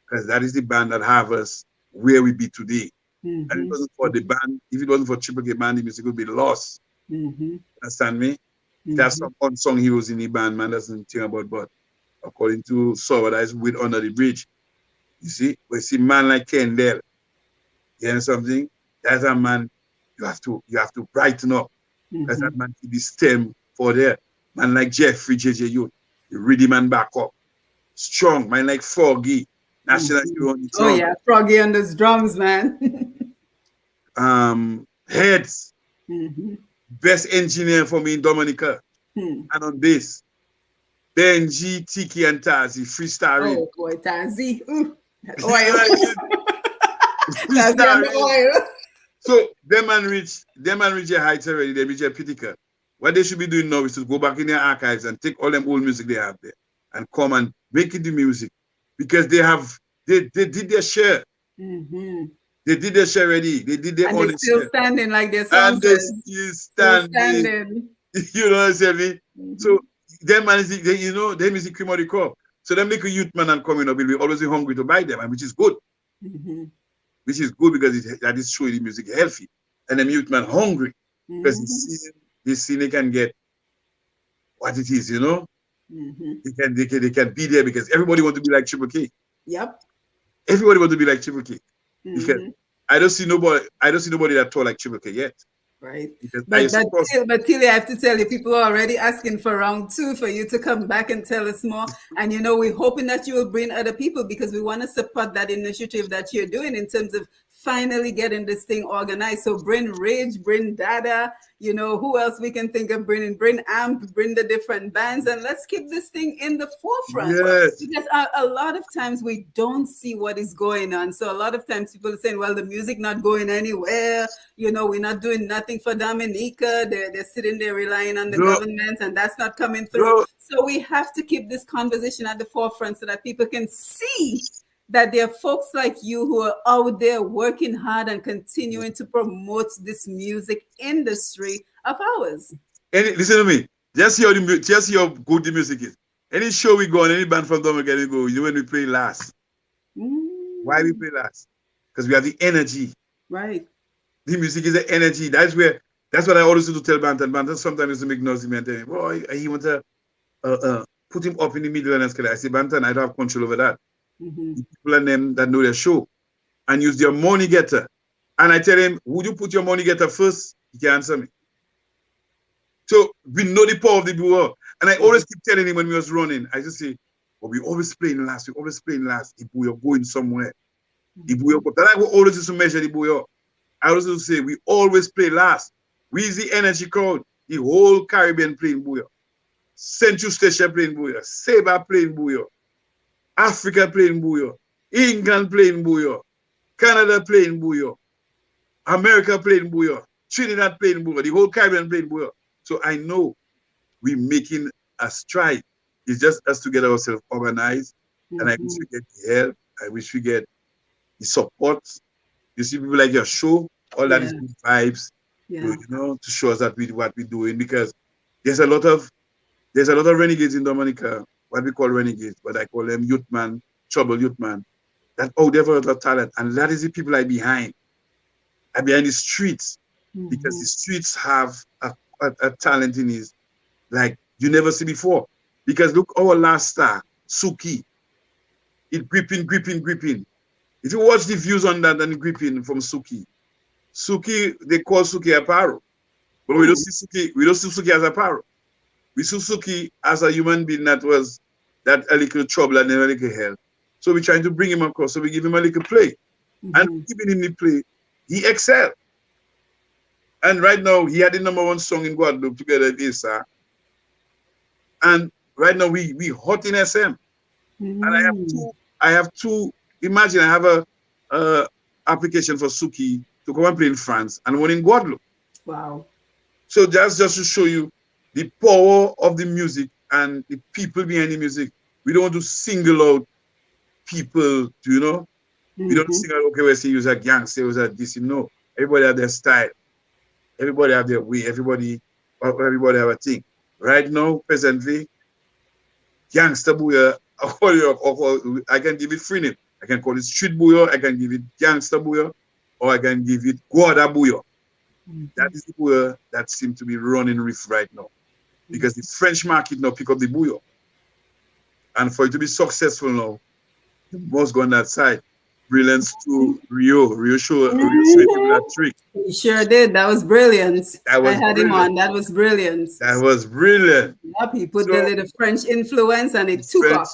Speaker 3: Because that is the band that have us where we be today. And if it wasn't for the band, if it wasn't for Triple K band, the music would be lost. Understand me? There's some unsung heroes in the band, man doesn't think about, but according to Saw, that is with Under the Bridge. You see? But you see man like Kendall, you know something? That's a man you have to brighten up. That's that man to be stem for there. Man like Jeffrey JJ Youth, the rhythm and back up. Strong, man like Froggy, national hero on the drum.
Speaker 2: Oh yeah, Froggy on those drums, man.
Speaker 3: Heads, best engineer for me in Dominica. And on bass, Benji, Tiki, and Tazi, freestyling.
Speaker 2: Oh boy, Tazi. Oil. Oil.
Speaker 3: So them man reach their heights already, they reach their pinnacle. What they should be doing now is to go back in their archives and take all them old music they have there and come and make it the music. Because they did their share. They did their share already. They did their own share. And they're still
Speaker 2: standing like their songs.
Speaker 3: And they're still standing. You know what I'm saying? So them man is them is the cream of the crop. So them little youth man and coming up will be always hungry to buy them, and which is good. Which is good because that is showing the music healthy. And them youth man hungry because they see they can get what it is, you know? They can be there because everybody want to be like Triple K.
Speaker 2: Yep.
Speaker 3: Everybody want to be like Triple K. Because I don't see nobody that tall like Triple K yet.
Speaker 2: Right. But Tilly, I have to tell you, people are already asking for round 2 for you to come back and tell us more. And we're hoping that you will bring other people because we want to support that initiative that you're doing in terms of finally getting this thing organized. So bring Ridge, bring Dada, who else we can think of bringing, bring Amp, bring the different bands, and let's keep this thing in the forefront.
Speaker 3: Yes.
Speaker 2: Because a lot of times we don't see what is going on. So a lot of times people are saying, well, the music not going anywhere. We're not doing nothing for Dominica. They're sitting there relying on the government, and that's not coming through. So we have to keep this conversation at the forefront so that people can see that there are folks like you who are out there working hard and continuing to promote this music industry of ours.
Speaker 3: Listen to me. Just see how good the music is. Any show we go on, any band from Dominica we go, when we play last. Why we play last? Because we have the energy.
Speaker 2: Right.
Speaker 3: The music is the energy. That's what I always do to tell Banton. Banton sometimes used to make noise and tell me, boy, he want to put him up in the middle and I say, Banton, I don't have control over that. The people and them that know their show and use their money getter. And I tell him, would you put your money getter first? He can answer me. So we know the power of the Bouyon. And I always keep telling him when we was running, I just say, we always playing last. We always playing last. The Bouyon going somewhere. The Bouyon. But I will always used to measure the Bouyon. I always used to say, we always play last. We is the energy crowd. The whole Caribbean playing Bouyon. Central Station playing Bouyon. Sabre playing Bouyon. Africa playing Bouyon, England playing Bouyon, Canada playing Bouyon, America playing Bouyon, Trinidad playing Bouyon, the whole Caribbean playing Bouyon. So I know we're making a stride. It's just us to get ourselves organized. And I wish we get the help. I wish we get the support. You see people like your show, all that is good vibes, to show us that what we're doing because there's a lot of renegades in Dominica. What we call renegades, but I call them youth man, trouble youth man. That they have a lot of talent, and that is the people I behind. I'm behind the streets because the streets have a talent in it like you never see before. Because look, our last star, Suki, it gripping. If you watch the views on that and gripping from Suki, they call Suki a paro, but we don't see Suki as a paro. We Suzuki as a human being that was that a little trouble and then a little hell. So we're trying to bring him across. So we give him a little play. And giving him the play, he excelled. And right now, he had the #1 song in Guadeloupe together with Asa. And right now, we hot in SM. And I have two. Imagine I have a application for Suki to come and play in France and one in Guadeloupe.
Speaker 2: Wow.
Speaker 3: So that's just to show you the power of the music and the people behind the music. We don't want to single out people, you know. We don't single out, okay, we say you're a gangster, you're a this, no. Everybody have their style. Everybody have their way. Everybody have a thing. Right now, presently, gangster Bouyon, I can give it free name. I can call it street Bouyon, I can give it gangster Bouyon, or I can give it Guada Bouyon. That is the Bouyon that seems to be running riff right now. Because the French market now pick up the Bouyon. And for it to be successful now, you must go on that side. Brilliance to Rio. Rio showed that trick.
Speaker 2: He sure did. That was brilliant.
Speaker 3: I had
Speaker 2: him on. That was brilliant.
Speaker 3: That was brilliant.
Speaker 2: Yep, he put the little French influence and it took off.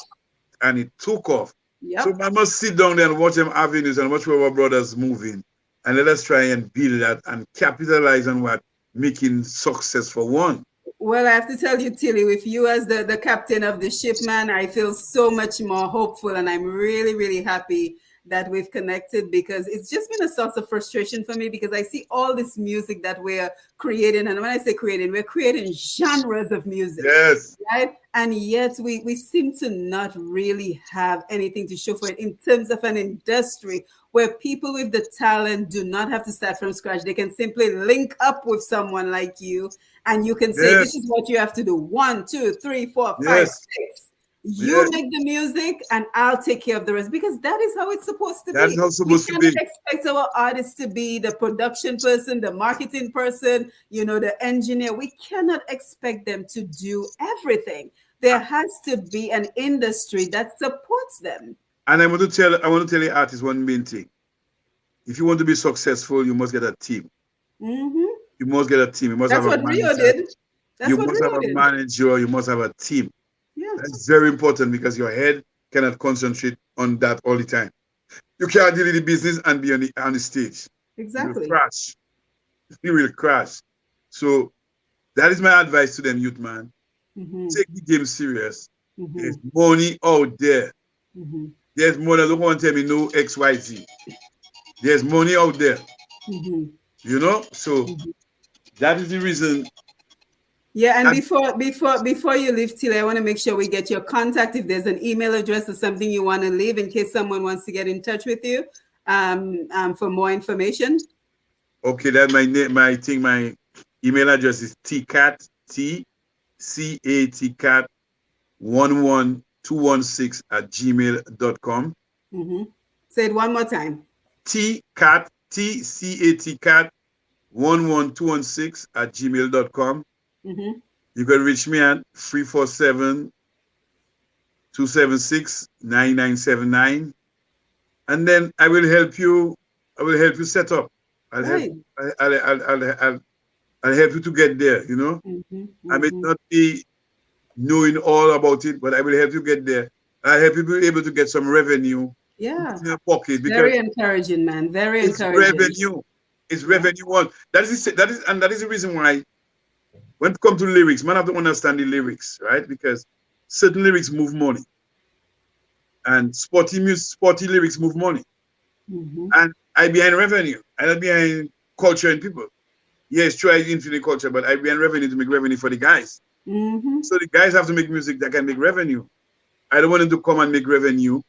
Speaker 3: And it took off.
Speaker 2: Yep.
Speaker 3: So I must sit down there and watch them avenues and watch where our brothers moving. And let us try and build that and capitalize on what making success for one.
Speaker 2: Well, I have to tell you, Tilly, with you as the captain of the ship, man, I feel so much more hopeful, and I'm really, really happy that we've connected, because it's just been a source of frustration for me, because I see all this music that we're creating, and when I say creating, we're creating genres of music.
Speaker 3: Yes.
Speaker 2: Right? And yet we seem to not really have anything to show for it in terms of an industry where people with the talent do not have to start from scratch. They can simply link up with someone like you, and you can say, this is what you have to do. 1, 2, 3, 4, 5, 6. You make the music and I'll take care of the rest, because that is how it's supposed to be.
Speaker 3: That's how it's supposed to be.
Speaker 2: We cannot expect our artists to be the production person, the marketing person, you know, the engineer. We cannot expect them to do everything. There has to be an industry that supports them. And
Speaker 3: I want to tell the artists one main thing. If you want to be successful, you must get a team. You must get a team. You must have a manager.
Speaker 2: Rio did.
Speaker 3: You must have a manager. You must have a team. Yeah. That's very important, because your head cannot concentrate on that all the time. You can't deal with the business and be on the stage.
Speaker 2: Exactly.
Speaker 3: You will crash. You will crash. So that is my advice to them, youth man. Take the game serious. There's money out there. There's money. Don't want to tell me no XYZ. There's money out there. You know? So that is the reason.
Speaker 2: Yeah, and before you leave, Tilly, I want to make sure we get your contact. If there's an email address or something you want to leave in case someone wants to get in touch with you for more information.
Speaker 3: Okay, that my email address is tcat, tcat11216
Speaker 2: Say it one more time.
Speaker 3: tcat 11216 You can reach me at 347-276-9979, and then I will help you. I will help you set up. I'll help you to get there. You know, I may not be knowing all about it, but I will help you get there. I'll help you be able to get some revenue.
Speaker 2: Yeah,
Speaker 3: in your pocket.
Speaker 2: Very encouraging, man. Very encouraging.
Speaker 3: Revenue. It's revenue one. That is the reason why. When it comes to lyrics, man have to understand the lyrics, right? Because certain lyrics move money. And sporty lyrics move money. And I behind revenue. I not behind culture and people. Yes, try infinite culture, but I behind revenue to make revenue for the guys. So the guys have to make music that can make revenue. I don't want them to come and make revenue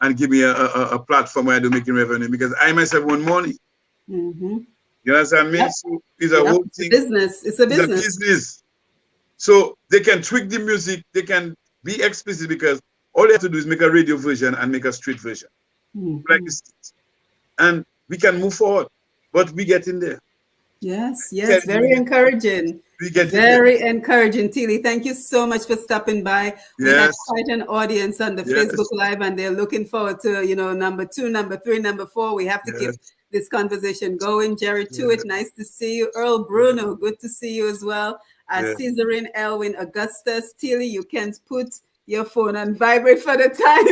Speaker 3: and give me a platform where I do making revenue, because I myself want money. You understand me? So it's a whole thing.
Speaker 2: It's a business.
Speaker 3: So they can tweak the music. They can be explicit, because all they have to do is make a radio version and make a street version. Like this. And we can move forward. But we get in there.
Speaker 2: Yes. Very encouraging. Very encouraging, Tilly. Thank you so much for stopping by. We have quite an audience on the Facebook Live, and they're looking forward to, number 2, number 3, number 4. We have to keep this conversation going. Jerry Tuitt, nice to see you. Earl Bruno, good to see you as well.
Speaker 3: Yeah.
Speaker 2: Cesarin, Elwin, Augustus, Tilly, you can't put your phone on vibrate for the time.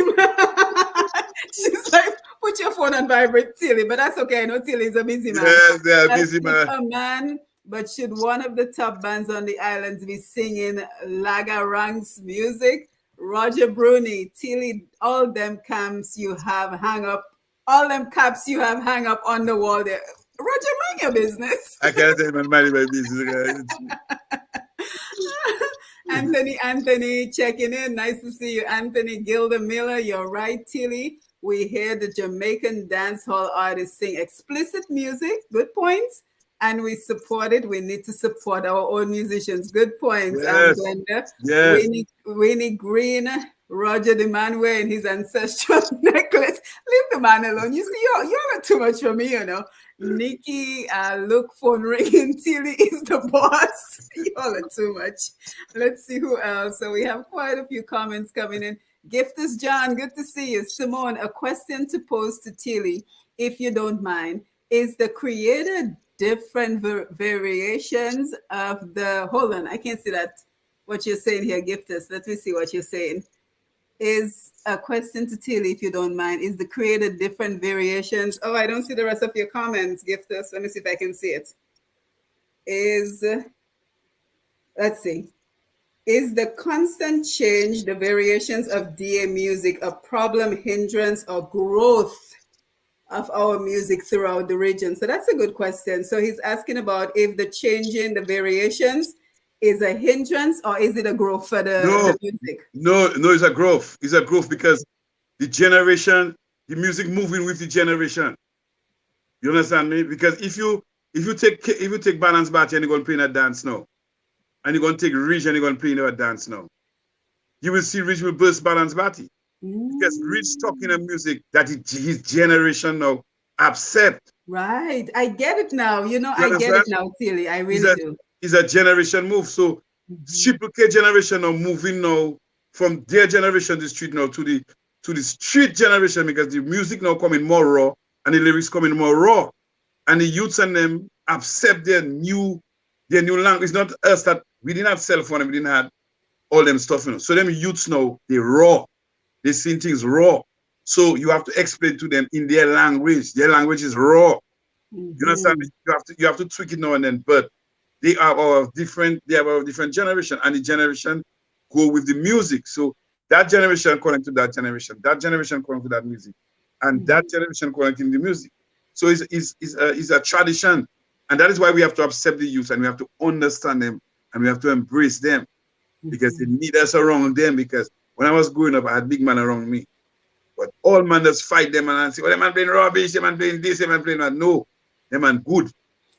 Speaker 2: She's like, put your phone on vibrate, Tilly, but that's okay. I know Tilly is a busy man.
Speaker 3: Yes, they are
Speaker 2: That's
Speaker 3: busy, man.
Speaker 2: a man, but should one of the top bands on the islands be singing Lagarang's music? Roger Bruni, Tilly, all them camps you have hang up, all them caps you have hang up on the wall there. Roger, mind your business.
Speaker 3: I can't tell my mind my business.
Speaker 2: Anthony, checking in. Nice to see you, Anthony. Gilda Miller, you're right, Tilly. We hear the Jamaican dance hall artists sing explicit music. Good points. And we support it. We need to support our own musicians. Good points,
Speaker 3: Yes.
Speaker 2: Glenda.
Speaker 3: Yes.
Speaker 2: Winnie Green, Roger the man wearing his ancestral necklace. Leave the man alone. You see, you're too much for me, you know. Nikki, look, phone ringing. Tilly is the boss. Y'all are too much. Let's see who else. So we have quite a few comments coming in. Gifters John, good to see you. Simone, a question to pose to Tilly, if you don't mind. Is the creator different variations of the, hold on, I can't see that, what you're saying here, Gifters. Let me see what you're saying. Is a question to Tilly, if you don't mind. Is the creator different variations? Oh, I don't see the rest of your comments, Gifters. Let me see if I can see it. Let's see. Is the constant change, the variations of DA music, a problem, hindrance, or growth of our music throughout the region? So that's a good question. So he's asking about if the changing, the variations, is a hindrance or is it a growth for the music?
Speaker 3: No, it's a growth. It's a growth because the generation, the music moving with the generation. You understand me? Because if you take Balance Batty and you're gonna play in a dance now, and you're gonna take Ridge and you're gonna play in a dance now, you will see Ridge will burst Balance Batty. Because Ridge talking a music that his generation now accept.
Speaker 2: Right. I get it now. You know, I get it now, Tilly. I really do.
Speaker 3: It's a generation move. So Triple K generation now moving now from their generation, the street now to the street generation, because the music now coming more raw and the lyrics coming more raw. And the youths and them accept their new language. It's not us that we didn't have cell phone and we didn't have all them stuff, you know. So them youths now, they raw. They see things raw. So you have to explain to them in their language. Their language is raw. You understand me? You have to tweak it now and then, but they are of different generation, and the generation go with the music. So that generation connect to that generation connect to that music, and that generation connecting the music. So it's a tradition, and that is why we have to accept the youth and we have to understand them and we have to embrace them, because they need us around them. Because when I was growing up, I had big man around me, but all man just fight them and say, "Oh, them man playing rubbish, them man playing this, them man playing that." No, them man good.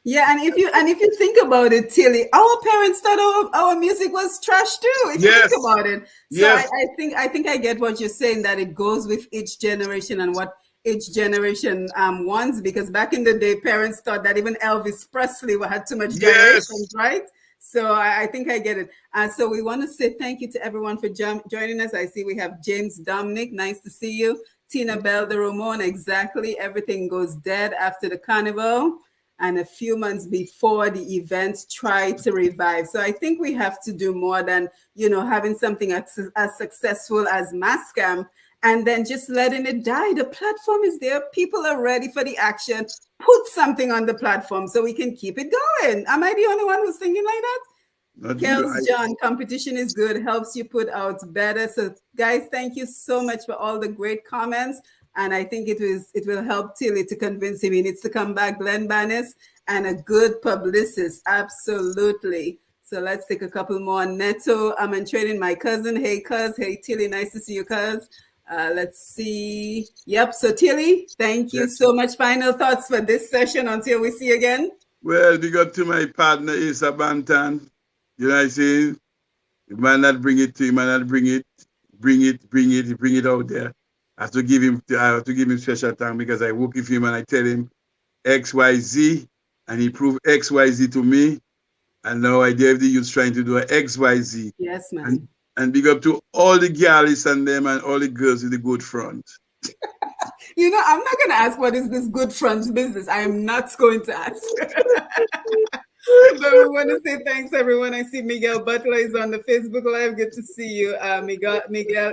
Speaker 2: Yeah, and if you think about it, Tilly, our parents thought our music was trash too. If you think about it, so I think I get what you're saying, that it goes with each generation and what each generation wants. Because back in the day, parents thought that even Elvis Presley had too much generations, right? So I think I get it. So we want to say thank you to everyone for joining us. I see we have James Dominic. Nice to see you. Tina Bell de Ramon. Exactly. Everything goes dead after the carnival. And a few months before the event, try to revive. So I think we have to do more than, having something as successful as Mascam and then just letting it die. The platform is there. People are ready for the action. Put something on the platform so we can keep it going. Am I the only one who's thinking like that? Kels John, competition is good, helps you put out better. So guys, thank you so much for all the great comments. And I think it will help Tilly to convince him he needs to come back. Glenn Bannis and a good publicist. Absolutely. So let's take a couple more. Neto, I'm in training my cousin. Hey, cuz. Hey, Tilly. Nice to see you, cuz. Let's see. Yep. So Tilly, thank you so much. Final thoughts for this session until we see you again.
Speaker 3: Well, big up to my partner, Asa Banton. You know what I'm saying? You might not bring it to him, might not bring it out there. I have to give him special time, because I work with him and I tell him XYZ, and he proved XYZ to me. And now I gave the youth trying to do an XYZ.
Speaker 2: Yes, man.
Speaker 3: And big up to all the girls and them and all the girls with the good front.
Speaker 2: I'm not going to ask what is this good front business. I am not going to ask. But we want to say thanks, everyone. I see Miguel Butler is on the Facebook Live. Good to see you. Miguel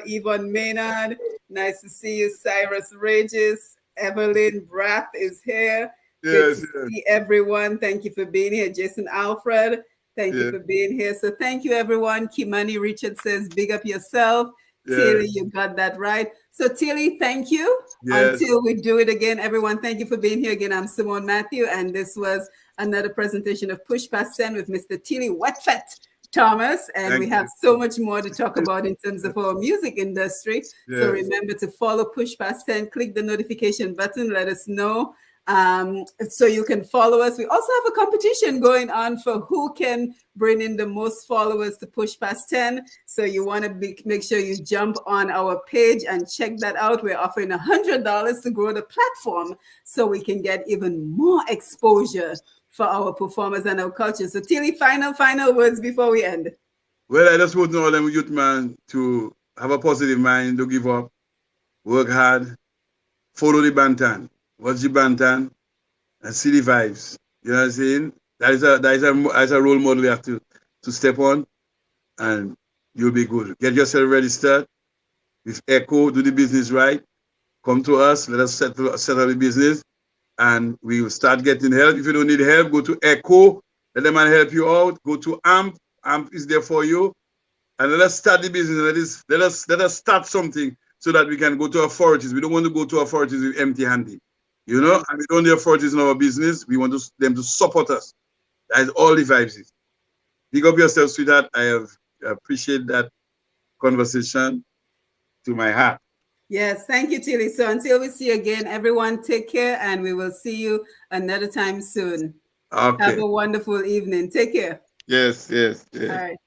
Speaker 2: Yvonne Maynard. Nice to see you. Cyrus Regis. Evelyn Brath is here. Good
Speaker 3: Yes,
Speaker 2: to
Speaker 3: yes,
Speaker 2: see everyone. Thank you for being here. Jason Alfred, thank you
Speaker 3: yes,
Speaker 2: for being here. So thank you, everyone. Kimani Richard says, big up yourself.
Speaker 3: yes,
Speaker 2: Tilly, you got that right. So Tilly, thank you.
Speaker 3: yes.
Speaker 2: Until we do it again, everyone, thank you for being here again. I'm Simone Matthew, and this was another presentation of Push Past 10 with Mr. Tilly Wet Fete Thomas. And we
Speaker 3: Thank
Speaker 2: have
Speaker 3: you.
Speaker 2: so much more to talk about in terms of our music industry. So
Speaker 3: Yes,
Speaker 2: remember to follow Push Past 10, click the notification button, let us know. So you can follow us. We also have a competition going on for who can bring in the most followers to Push Past 10. So you want to make sure you jump on our page and check that out. We're offering $100 to grow the platform so we can get even more exposure for our performers and our culture. So Tilly, final words before we end.
Speaker 3: well, I just want all them youth man to have a positive mind, don't give up, work hard, follow the Banton, watch the Banton, and see the vibes. You know what I'm saying? That is a role model you have to step on, and you'll be good. Get yourself registered with Echo, do the business right. Come to us, let us set up the business, and we will start getting help. If you don't need help, go to Echo, let them help you out. Go to AMP, AMP is there for you, and let us start the business. Let us start something so that we can go to authorities. We don't want to go to authorities with empty-handed. You know, and we don't need authorities in our business. We want them to support us. That is all the vibes is. Big up yourself, sweetheart. I appreciate that conversation to my heart.
Speaker 2: Yes, thank you, Tilly. So until we see you again, everyone take care, and we will see you another time soon.
Speaker 3: Okay.
Speaker 2: Have a wonderful evening. Take care.
Speaker 3: Yes, yes,
Speaker 2: All
Speaker 3: yes.
Speaker 2: right.